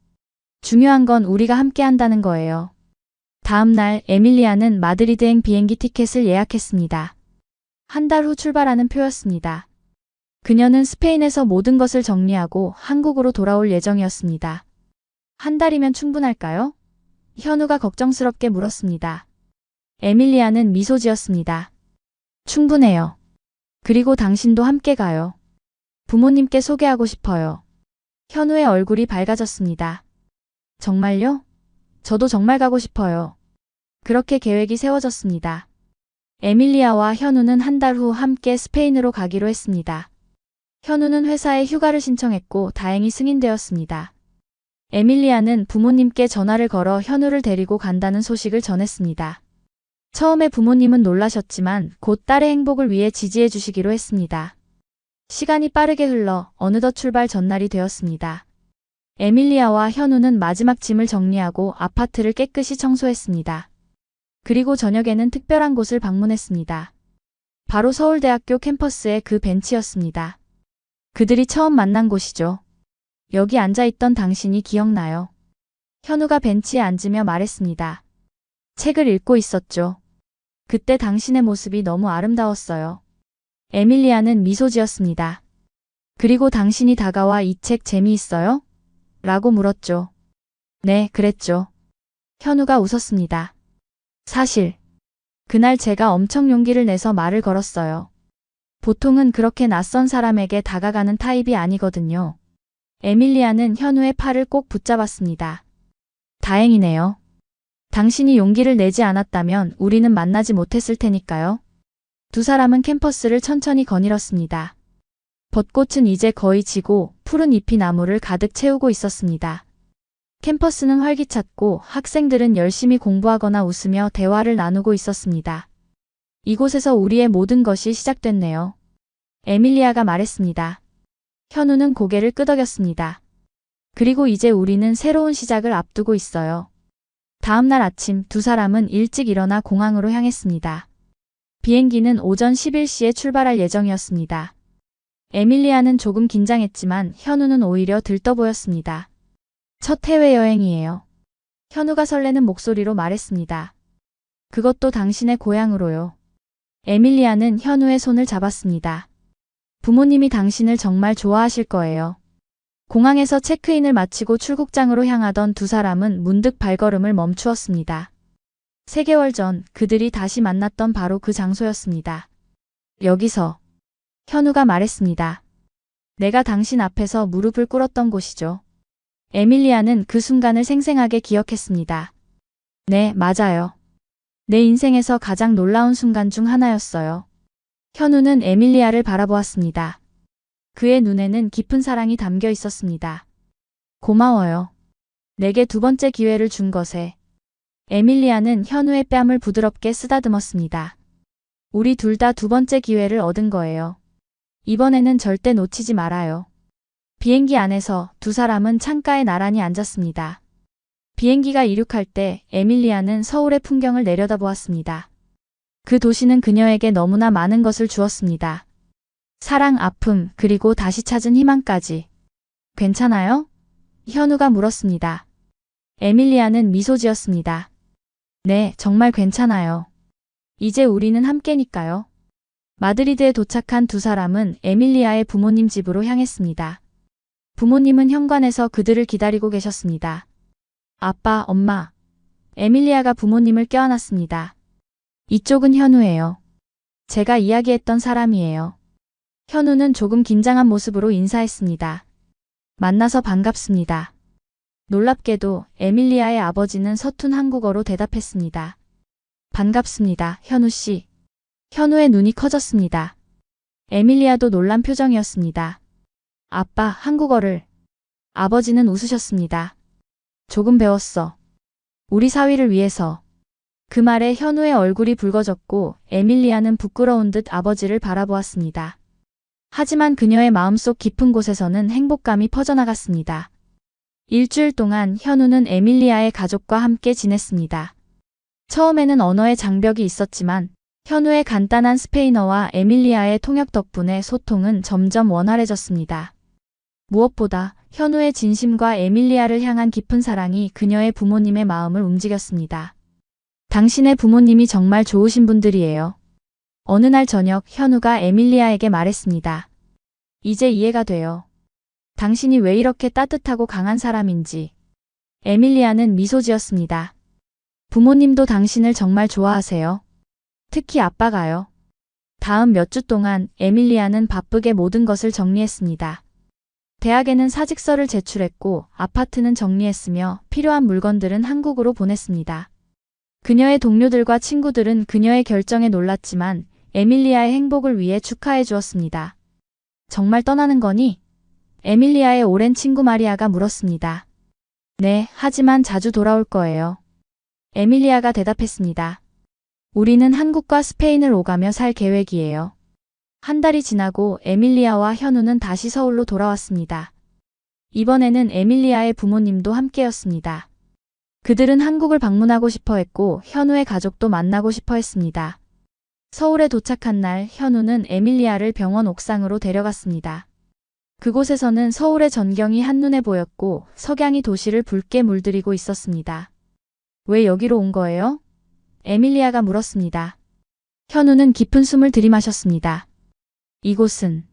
[SPEAKER 1] 중요한 건 우리가 함께 한다는 거예요. 다음 날 에밀리아는 마드리드행 비행기 티켓을 예약했습니다. 한 달 후 출발하는 표였습니다. 그녀는 스페인에서 모든 것을 정리하고 한국으로 돌아올 예정이었습니다. 한 달이면 충분할까요? 현우가 걱정스럽게 물었습니다. 에밀리아는 미소 지었습니다. 충분해요. 그리고 당신도 함께 가요. 부모님께 소개하고 싶어요. 현우의 얼굴이 밝아졌습니다. 정말요? 저도 정말 가고 싶어요. 그렇게 계획이 세워졌습니다. 에밀리아와 현우는 한 달 후 함께 스페인으로 가기로 했습니다. 현우는 회사에 휴가를 신청했고 다행히 승인되었습니다. 에밀리아는 부모님께 전화를 걸어 현우를 데리고 간다는 소식을 전했습니다. 처음에 부모님은 놀라셨지만 곧 딸의 행복을 위해 지지해 주시기로 했습니다. 시간이 빠르게 흘러 어느덧 출발 전날이 되었습니다. 에밀리아와 현우는 마지막 짐을 정리하고 아파트를 깨끗이 청소했습니다. 그리고 저녁에는 특별한 곳을 방문했습니다. 바로 서울대학교 캠퍼스의 그 벤치였습니다. 그들이 처음 만난 곳이죠. 여기 앉아있던 당신이 기억나요? 현우가 벤치에 앉으며 말했습니다. 책을 읽고 있었죠. 그때 당신의 모습이 너무 아름다웠어요. 에밀리아는 미소 지었습니다. 그리고 당신이 다가와 이 책 재미있어요? 라고 물었죠. 네, 그랬죠. 현우가 웃었습니다. 사실 그날 제가 엄청 용기를 내서 말을 걸었어요. 보통은 그렇게 낯선 사람에게 다가가는 타입이 아니거든요. 에밀리아는 현우의 팔을 꼭 붙잡았습니다. 다행이네요. 당신이 용기를 내지 않았다면 우리는 만나지 못했을 테니까요. 두 사람은 캠퍼스를 천천히 거닐었습니다. 벚꽃은 이제 거의 지고 푸른 잎이 나무를 가득 채우고 있었습니다. 캠퍼스는 활기찼고 학생들은 열심히 공부하거나 웃으며 대화를 나누고 있었습니다. 이곳에서 우리의 모든 것이 시작됐네요. 에밀리아가 말했습니다. 현우는 고개를 끄덕였습니다. 그리고 이제 우리는 새로운 시작을 앞두고 있어요. 다음 날 아침 두 사람은 일찍 일어나 공항으로 향했습니다. 비행기는 오전 11시에 출발할 예정이었습니다. 에밀리아는 조금 긴장했지만 현우는 오히려 들떠 보였습니다. 첫 해외여행이에요. 현우가 설레는 목소리로 말했습니다. 그것도 당신의 고향으로요. 에밀리아는 현우의 손을 잡았습니다. 부모님이 당신을 정말 좋아하실 거예요. 공항에서 체크인을 마치고 출국장으로 향하던 두 사람은 문득 발걸음을 멈추었습니다. 3개월 전 그들이 다시 만났던 바로 그 장소였습니다. 여기서 현우가 말했습니다. 내가 당신 앞에서 무릎을 꿇었던 곳이죠. 에밀리아는 그 순간을 생생하게 기억했습니다. 네, 맞아요. 내 인생에서 가장 놀라운 순간 중 하나였어요. 현우는 에밀리아를 바라보았습니다. 그의 눈에는 깊은 사랑이 담겨 있었습니다. 고마워요. 내게 두 번째 기회를 준 것에. 에밀리아는 현우의 뺨을 부드럽게 쓰다듬었습니다. 우리 둘 다 두 번째 기회를 얻은 거예요. 이번에는 절대 놓치지 말아요. 비행기 안에서 두 사람은 창가에 나란히 앉았습니다. 비행기가 이륙할 때 에밀리아는 서울의 풍경을 내려다보았습니다. 그 도시는 그녀에게 너무나 많은 것을 주었습니다. 사랑, 아픔, 그리고 다시 찾은 희망까지. 괜찮아요? 현우가 물었습니다. 에밀리아는 미소 지었습니다. 네, 정말 괜찮아요. 이제 우리는 함께니까요. 마드리드에 도착한 두 사람은 에밀리아의 부모님 집으로 향했습니다. 부모님은 현관에서 그들을 기다리고 계셨습니다. 아빠, 엄마. 에밀리아가 부모님을 껴안았습니다. 이쪽은 현우예요. 제가 이야기했던 사람이에요. 현우는 조금 긴장한 모습으로 인사했습니다. 만나서 반갑습니다. 놀랍게도 에밀리아의 아버지는 서툰 한국어로 대답했습니다. 반갑습니다, 현우 씨. 현우의 눈이 커졌습니다. 에밀리아도 놀란 표정이었습니다. 아빠, 한국어를. 아버지는 웃으셨습니다. 조금 배웠어. 우리 사위를 위해서. 그 말에 현우의 얼굴이 붉어졌고 에밀리아는 부끄러운 듯 아버지를 바라보았습니다. 하지만 그녀의 마음속 깊은 곳에서는 행복감이 퍼져나갔습니다. 일주일 동안 현우는 에밀리아의 가족과 함께 지냈습니다. 처음에는 언어의 장벽이 있었지만 현우의 간단한 스페인어와 에밀리아의 통역 덕분에 소통은 점점 원활해졌습니다. 무엇보다 현우의 진심과 에밀리아를 향한 깊은 사랑이 그녀의 부모님의 마음을 움직였습니다. 당신의 부모님이 정말 좋으신 분들이에요. 어느 날 저녁 현우가 에밀리아에게 말했습니다. 이제 이해가 돼요. 당신이 왜 이렇게 따뜻하고 강한 사람인지. 에밀리아는 미소 지었습니다. 부모님도 당신을 정말 좋아하세요. 특히 아빠가요. 다음 몇 주 동안 에밀리아는 바쁘게 모든 것을 정리했습니다. 대학에는 사직서를 제출했고 아파트는 정리했으며 필요한 물건들은 한국으로 보냈습니다. 그녀의 동료들과 친구들은 그녀의 결정에 놀랐지만 에밀리아의 행복을 위해 축하해 주었습니다. 정말 떠나는 거니? 에밀리아의 오랜 친구 마리아가 물었습니다. 네, 하지만 자주 돌아올 거예요. 에밀리아가 대답했습니다. 우리는 한국과 스페인을 오가며 살 계획이에요. 한 달이 지나고 에밀리아와 현우는 다시 서울로 돌아왔습니다. 이번에는 에밀리아의 부모님도 함께였습니다. 그들은 한국을 방문하고 싶어 했고 현우의 가족도 만나고 싶어 했습니다. 서울에 도착한 날 현우는 에밀리아를 병원 옥상으로 데려갔습니다. 그곳에서는 서울의 전경이 한눈에 보였고 석양이 도시를 붉게 물들이고 있었습니다. 왜 여기로 온 거예요? 에밀리아가 물었습니다. 현우는 깊은 숨을 들이마셨습니다. 이곳은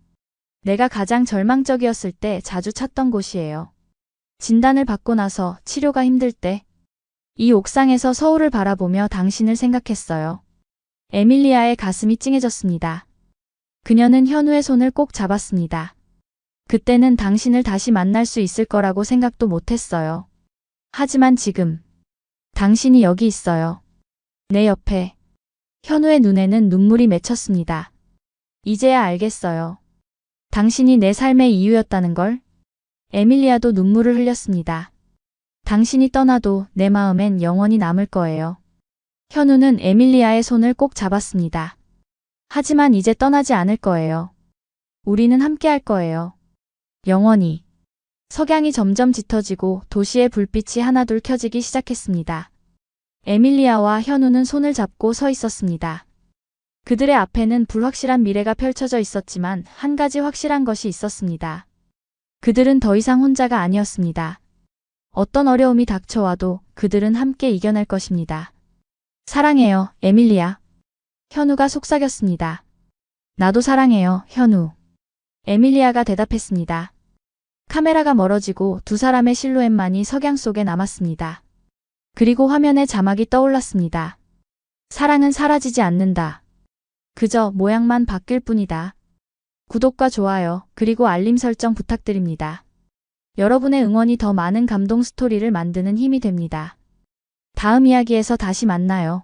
[SPEAKER 1] 내가 가장 절망적이었을 때 자주 찾던 곳이에요. 진단을 받고 나서 치료가 힘들 때 이 옥상에서 서울을 바라보며 당신을 생각했어요. 에밀리아의 가슴이 찡해졌습니다. 그녀는 현우의 손을 꼭 잡았습니다. 그때는 당신을 다시 만날 수 있을 거라고 생각도 못했어요. 하지만 지금 당신이 여기 있어요. 내 옆에. 현우의 눈에는 눈물이 맺혔습니다. 이제야 알겠어요. 당신이 내 삶의 이유였다는 걸. 에밀리아도 눈물을 흘렸습니다. 당신이 떠나도 내 마음엔 영원히 남을 거예요. 현우는 에밀리아의 손을 꼭 잡았습니다. 하지만 이제 떠나지 않을 거예요. 우리는 함께 할 거예요. 영원히. 석양이 점점 짙어지고 도시의 불빛이 하나둘 켜지기 시작했습니다. 에밀리아와 현우는 손을 잡고 서 있었습니다. 그들의 앞에는 불확실한 미래가 펼쳐져 있었지만 한 가지 확실한 것이 있었습니다. 그들은 더 이상 혼자가 아니었습니다. 어떤 어려움이 닥쳐와도 그들은 함께 이겨낼 것입니다. 사랑해요, 에밀리아. 현우가 속삭였습니다. 나도 사랑해요, 현우. 에밀리아가 대답했습니다. 카메라가 멀어지고 두 사람의 실루엣만이 석양 속에 남았습니다. 그리고 화면에 자막이 떠올랐습니다. 사랑은 사라지지 않는다. 그저 모양만 바뀔 뿐이다. 구독과 좋아요, 그리고 알림 설정 부탁드립니다. 여러분의 응원이 더 많은 감동 스토리를 만드는 힘이 됩니다. 다음 이야기에서 다시 만나요.